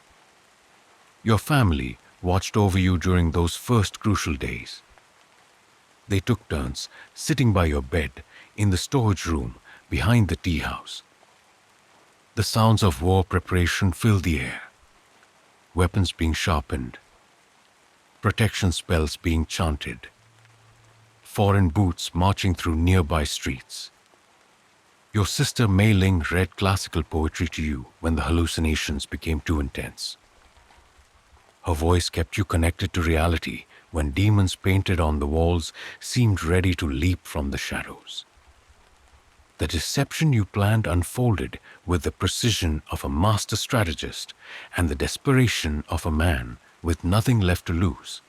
Your family watched over you during those first crucial days. They took turns sitting by your bed in the storage room behind the tea house. The sounds of war preparation filled the air. Weapons being sharpened, protection spells being chanted, foreign boots marching through nearby streets. Your sister Mei Ling read classical poetry to you when the hallucinations became too intense. Her voice kept you connected to reality when demons painted on the walls seemed ready to leap from the shadows. The deception you planned unfolded with the precision of a master strategist and the desperation of a man with nothing left to lose.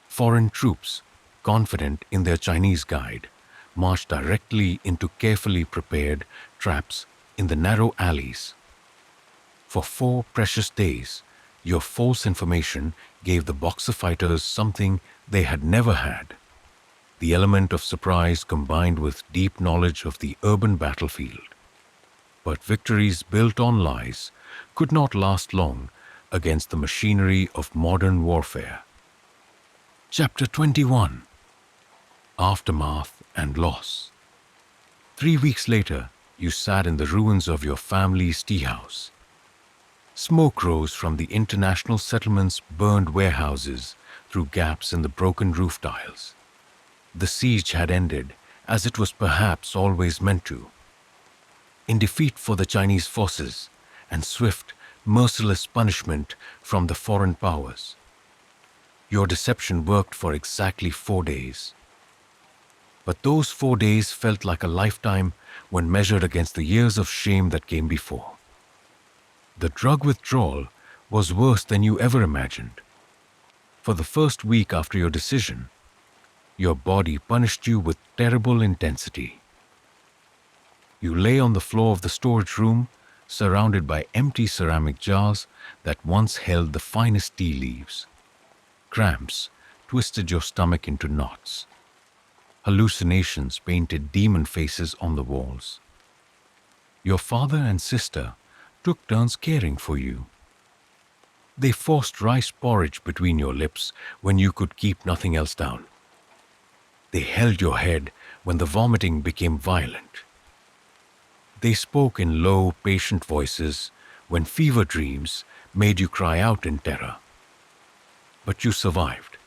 Foreign troops, confident in their Chinese guide, marched directly into carefully prepared traps in the narrow alleys. For 4 precious days, your false information gave the Boxer fighters something they had never had: the element of surprise combined with deep knowledge of the urban battlefield. But victories built on lies could not last long against the machinery of modern warfare. Chapter 21: Aftermath and Loss. 3 weeks later, you sat in the ruins of your family's tea house. Smoke rose from the international settlement's burned warehouses through gaps in the broken roof tiles. The siege had ended, as it was perhaps always meant to, in defeat for the Chinese forces and swift, merciless punishment from the foreign powers. Your deception worked for exactly 4 days. But those 4 days felt like a lifetime when measured against the years of shame that came before. The drug withdrawal was worse than you ever imagined. For the first week after your decision, your body punished you with terrible intensity. You lay on the floor of the storage room, surrounded by empty ceramic jars that once held the finest tea leaves. Cramps twisted your stomach into knots. Hallucinations painted demon faces on the walls. Your father and sister took turns caring for you. They forced rice porridge between your lips when you could keep nothing else down. They held your head when the vomiting became violent. They spoke in low, patient voices when fever dreams made you cry out in terror. But you survived.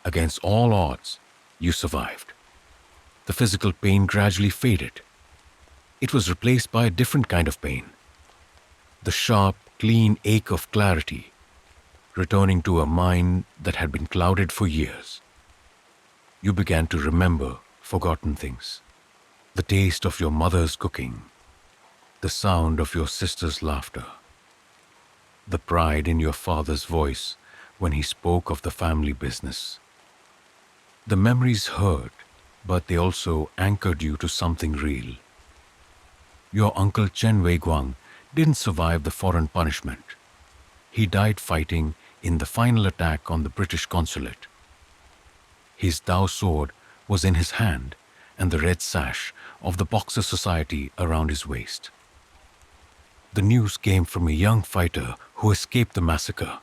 Against all odds, you survived. The physical pain gradually faded. It was replaced by a different kind of pain. The sharp, clean ache of clarity, returning to a mind that had been clouded for years. You began to remember forgotten things. The taste of your mother's cooking, the sound of your sister's laughter, the pride in your father's voice when he spoke of the family business. The memories hurt, but they also anchored you to something real. Your uncle Chen Weiguang didn't survive the foreign punishment. He died fighting in the final attack on the British consulate. His Dao sword was in his hand and the red sash of the Boxer Society around his waist. The news came from a young fighter who escaped the massacre.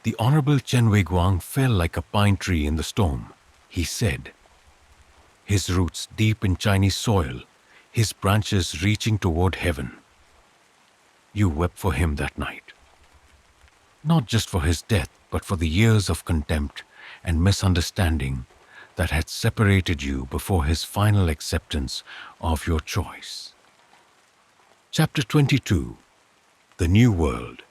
The Honorable Chen Weiguang fell like a pine tree in the storm, he said. His roots deep in Chinese soil, his branches reaching toward heaven. You wept for him that night. Not just for his death, but for the years of contempt and misunderstanding that had separated you before his final acceptance of your choice. Chapter 22: The New World.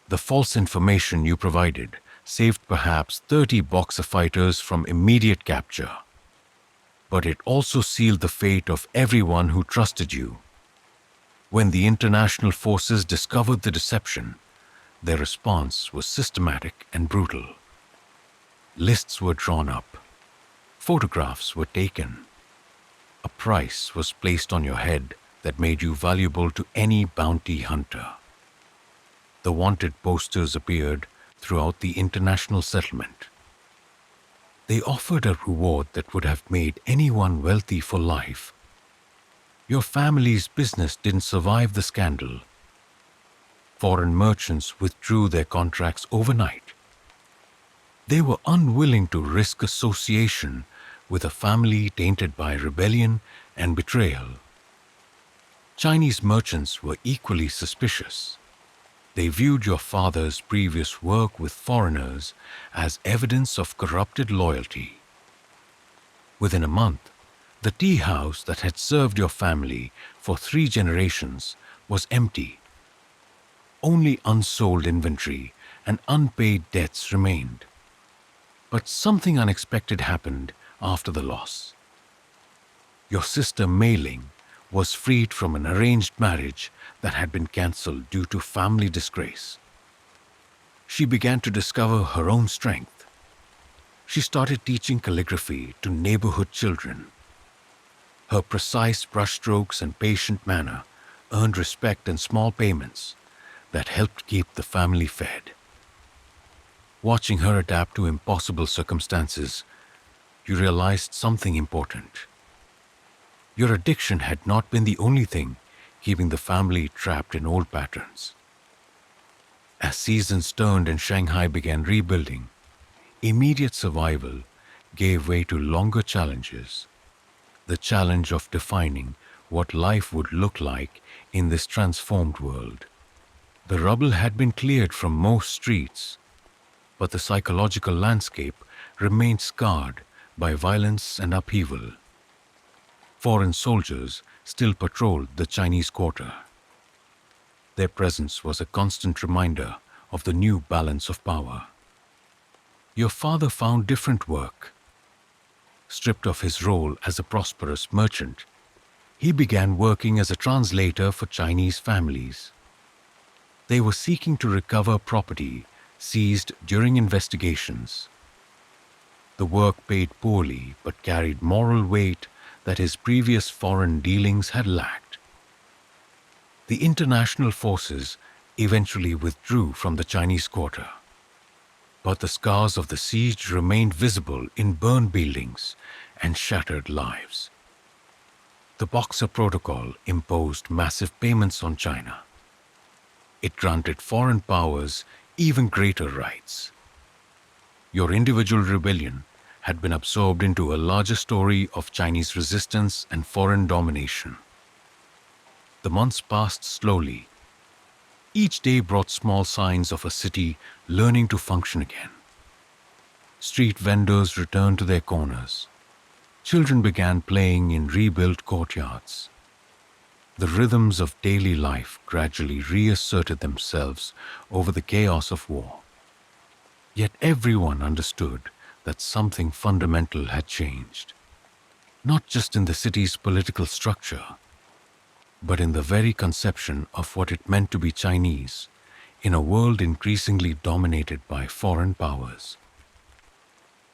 The false information you provided saved perhaps 30 Boxer fighters from immediate capture. But it also sealed the fate of everyone who trusted you. When the international forces discovered the deception, their response was systematic and brutal. Lists were drawn up. Photographs were taken. A price was placed on your head that made you valuable to any bounty hunter. The wanted posters appeared throughout the international settlement. They offered a reward that would have made anyone wealthy for life. Your family's business didn't survive the scandal. Foreign merchants withdrew their contracts overnight. They were unwilling to risk association with a family tainted by rebellion and betrayal. Chinese merchants were equally suspicious. They viewed your father's previous work with foreigners as evidence of corrupted loyalty. Within a month, the tea house that had served your family for 3 generations was empty. Only unsold inventory and unpaid debts remained. But something unexpected happened after the loss. Your sister Mei Ling was freed from an arranged marriage that had been cancelled due to family disgrace. She began to discover her own strength. She started teaching calligraphy to neighborhood children. Her precise brushstrokes and patient manner earned respect and small payments that helped keep the family fed. Watching her adapt to impossible circumstances, you realized something important. Your addiction had not been the only thing keeping the family trapped in old patterns. As seasons turned and Shanghai began rebuilding, immediate survival gave way to longer challenges. The challenge of defining what life would look like in this transformed world. The rubble had been cleared from most streets, but the psychological landscape remained scarred by violence and upheaval. Foreign soldiers still patrolled the Chinese quarter. Their presence was a constant reminder of the new balance of power. Your father found different work. Stripped of his role as a prosperous merchant, he began working as a translator for Chinese families. They were seeking to recover property seized during investigations. The work paid poorly but carried moral weight that his previous foreign dealings had lacked. The international forces eventually withdrew from the Chinese quarter, but the scars of the siege remained visible in burned buildings and shattered lives. The Boxer Protocol imposed massive payments on China. It granted foreign powers even greater rights. Your individual rebellion had been absorbed into a larger story of Chinese resistance and foreign domination. The months passed slowly. Each day brought small signs of a city learning to function again. Street vendors returned to their corners. Children began playing in rebuilt courtyards. The rhythms of daily life gradually reasserted themselves over the chaos of war. Yet everyone understood that something fundamental had changed, not just in the city's political structure, but in the very conception of what it meant to be Chinese in a world increasingly dominated by foreign powers.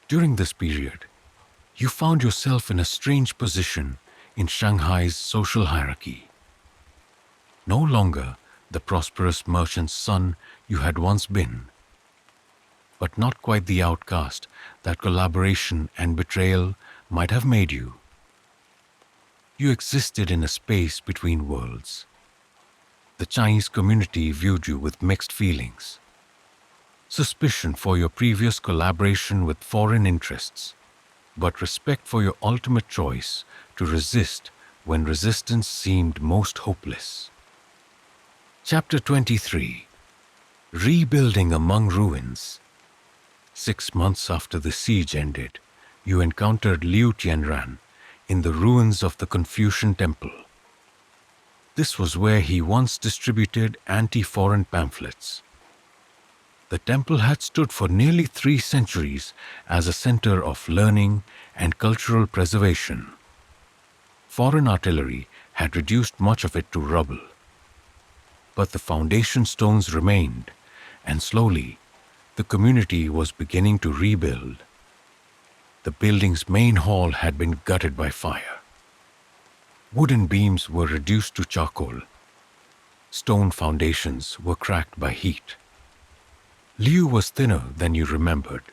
During this period, you found yourself in a strange position in Shanghai's social hierarchy. No longer the prosperous merchant's son you had once been, but not quite the outcast that collaboration and betrayal might have made you. You existed in a space between worlds. The Chinese community viewed you with mixed feelings. Suspicion for your previous collaboration with foreign interests, but respect for your ultimate choice to resist when resistance seemed most hopeless. Chapter 23. Rebuilding Among Ruins. 6 months after the siege ended, you encountered Liu Tianran in the ruins of the Confucian Temple. This was where he once distributed anti-foreign pamphlets. The temple had stood for nearly 3 centuries as a center of learning and cultural preservation. Foreign artillery had reduced much of it to rubble. But the foundation stones remained, and slowly, the community was beginning to rebuild. The building's main hall had been gutted by fire. Wooden beams were reduced to charcoal. Stone foundations were cracked by heat. Liu was thinner than you remembered.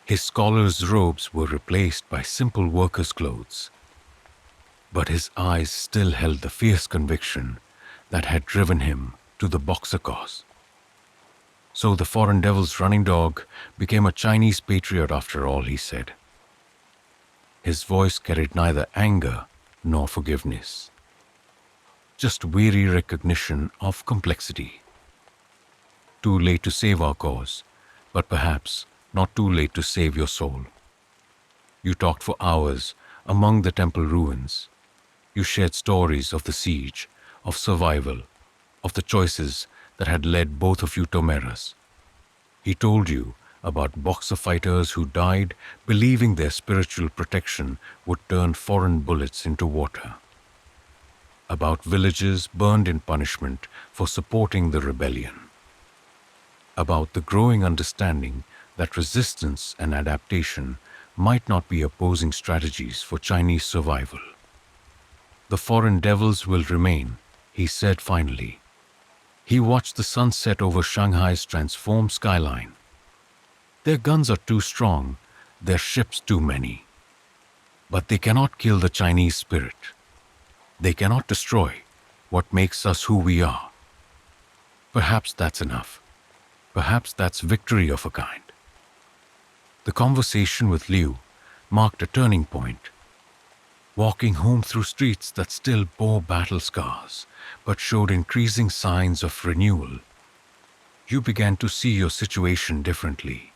His scholar's robes were replaced by simple workers' clothes. But his eyes still held the fierce conviction that had driven him to the Boxer cause. So the foreign devil's running dog became a Chinese patriot after all, he said. His voice carried neither anger nor forgiveness, just weary recognition of complexity. Too late to save our cause, but perhaps not too late to save your soul. You talked for hours among the temple ruins. You shared stories of the siege, of survival, of the choices that had led both of you to Meras. He told you about Boxer fighters who died believing their spiritual protection would turn foreign bullets into water, about villages burned in punishment for supporting the rebellion, about the growing understanding that resistance and adaptation might not be opposing strategies for Chinese survival. The foreign devils will remain, he said finally. He watched the sun set over Shanghai's transformed skyline. Their guns are too strong, their ships too many. But they cannot kill the Chinese spirit. They cannot destroy what makes us who we are. Perhaps that's enough. Perhaps that's victory of a kind. The conversation with Liu marked a turning point. Walking home through streets that still bore battle scars, but showed increasing signs of renewal, you began to see your situation differently.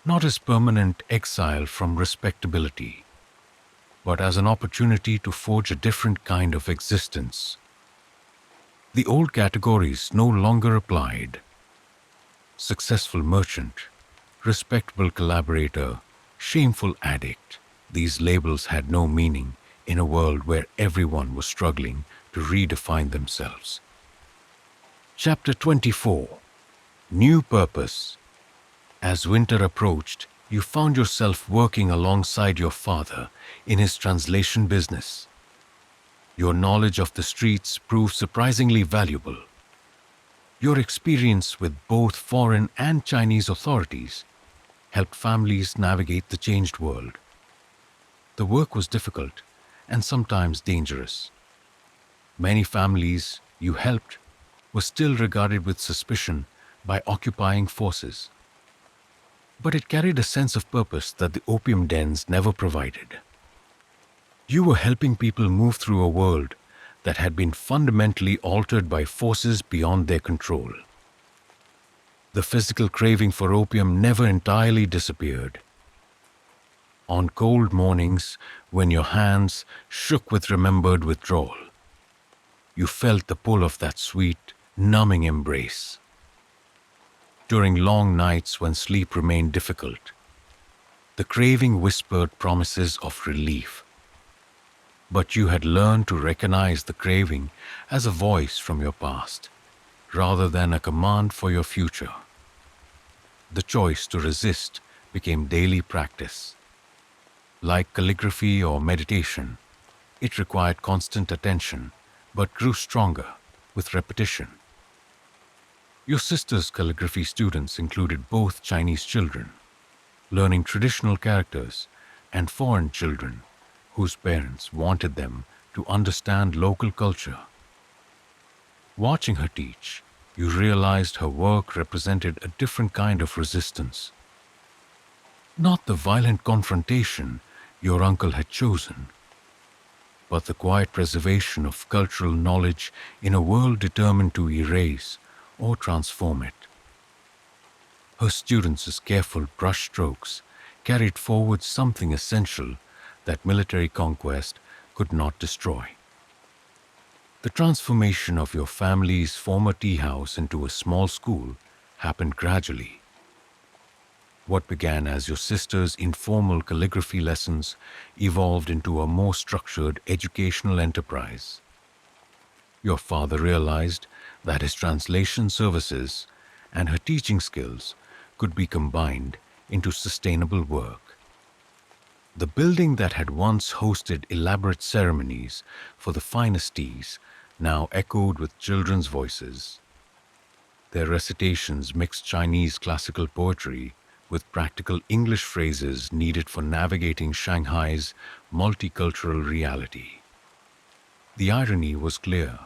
Not as permanent exile from respectability, but as an opportunity to forge a different kind of existence. The old categories no longer applied. Successful merchant, respectable collaborator, shameful addict. These labels had no meaning in a world where everyone was struggling to redefine themselves. Chapter 24. New Purpose. As winter approached, you found yourself working alongside your father in his translation business. Your knowledge of the streets proved surprisingly valuable. Your experience with both foreign and Chinese authorities helped families navigate the changed world. The work was difficult and sometimes dangerous. Many families you helped were still regarded with suspicion by occupying forces. But it carried a sense of purpose that the opium dens never provided. You were helping people move through a world that had been fundamentally altered by forces beyond their control. The physical craving for opium never entirely disappeared. On cold mornings, when your hands shook with remembered withdrawal, you felt the pull of that sweet, numbing embrace. During long nights when sleep remained difficult, the craving whispered promises of relief. But you had learned to recognize the craving as a voice from your past, rather than a command for your future. The choice to resist became daily practice. Like calligraphy or meditation, it required constant attention, but grew stronger with repetition. Your sister's calligraphy students included both Chinese children, learning traditional characters, and foreign children whose parents wanted them to understand local culture. Watching her teach, you realized her work represented a different kind of resistance. Not the violent confrontation your uncle had chosen, but the quiet preservation of cultural knowledge in a world determined to erase or transform it. Her students' careful brushstrokes carried forward something essential that military conquest could not destroy. The transformation of your family's former tea house into a small school happened gradually. What began as your sister's informal calligraphy lessons evolved into a more structured educational enterprise. Your father realized that his translation services and her teaching skills could be combined into sustainable work. The building that had once hosted elaborate ceremonies for the finest teas now echoed with children's voices. Their recitations mixed Chinese classical poetry with practical English phrases needed for navigating Shanghai's multicultural reality. The irony was clear.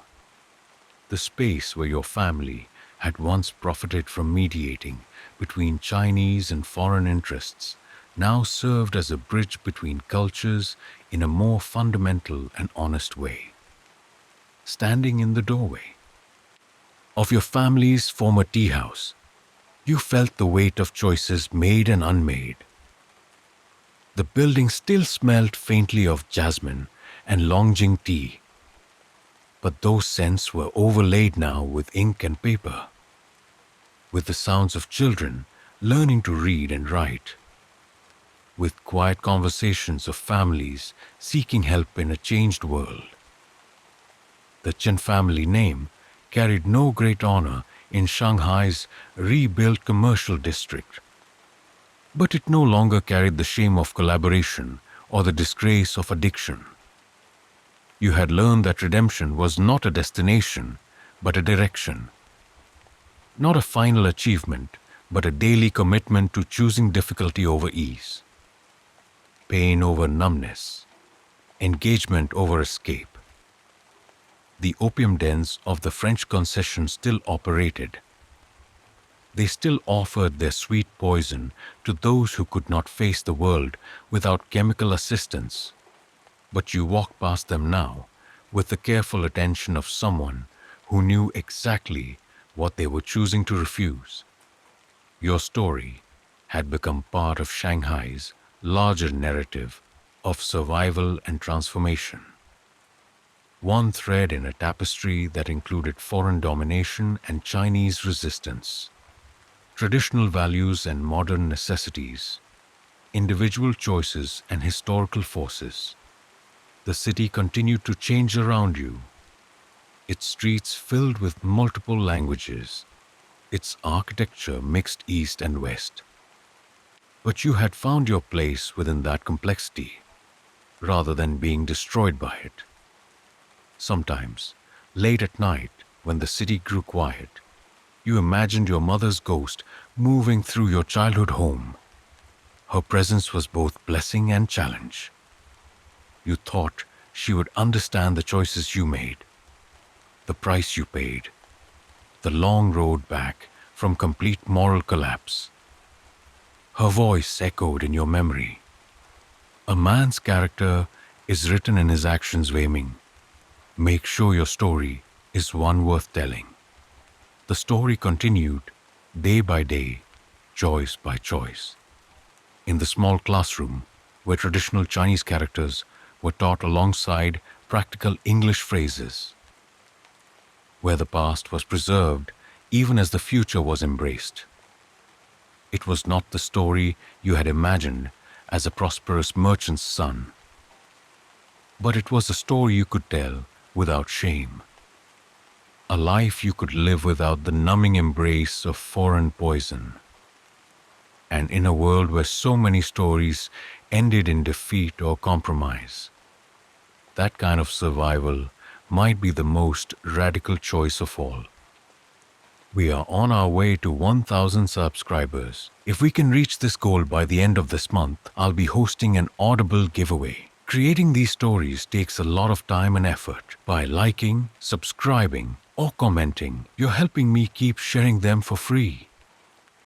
The space where your family had once profited from mediating between Chinese and foreign interests now served as a bridge between cultures in a more fundamental and honest way. Standing in the doorway of your family's former tea house, you felt the weight of choices made and unmade. The building still smelled faintly of jasmine and Longjing tea. But those scents were overlaid now with ink and paper, with the sounds of children learning to read and write, with quiet conversations of families seeking help in a changed world. The Chen family name carried no great honor in Shanghai's rebuilt commercial district, but it no longer carried the shame of collaboration or the disgrace of addiction. You had learned that redemption was not a destination, but a direction. Not a final achievement, but a daily commitment to choosing difficulty over ease, pain over numbness, engagement over escape. The opium dens of the French concession still operated. They still offered their sweet poison to those who could not face the world without chemical assistance. But you walk past them now with the careful attention of someone who knew exactly what they were choosing to refuse. Your story had become part of Shanghai's larger narrative of survival and transformation. One thread in a tapestry that included foreign domination and Chinese resistance, traditional values and modern necessities, individual choices and historical forces. The city continued to change around you, its streets filled with multiple languages, its architecture mixed east and west. But you had found your place within that complexity, rather than being destroyed by it. Sometimes, late at night, when the city grew quiet, you imagined your mother's ghost moving through your childhood home. Her presence was both blessing and challenge. You thought she would understand the choices you made, the price you paid, the long road back from complete moral collapse. Her voice echoed in your memory. A man's character is written in his actions, Wei Ming. Make sure your story is one worth telling. The story continued, day by day, choice by choice. In the small classroom, where traditional Chinese characters were taught alongside practical English phrases, where the past was preserved even as the future was embraced. It was not the story you had imagined as a prosperous merchant's son, but it was a story you could tell without shame, a life you could live without the numbing embrace of foreign poison. And in a world where so many stories ended in defeat or compromise, that kind of survival might be the most radical choice of all. We are on our way to 1,000 subscribers. If we can reach this goal by the end of this month, I'll be hosting an Audible giveaway. Creating these stories takes a lot of time and effort. By liking, subscribing, or commenting, you're helping me keep sharing them for free.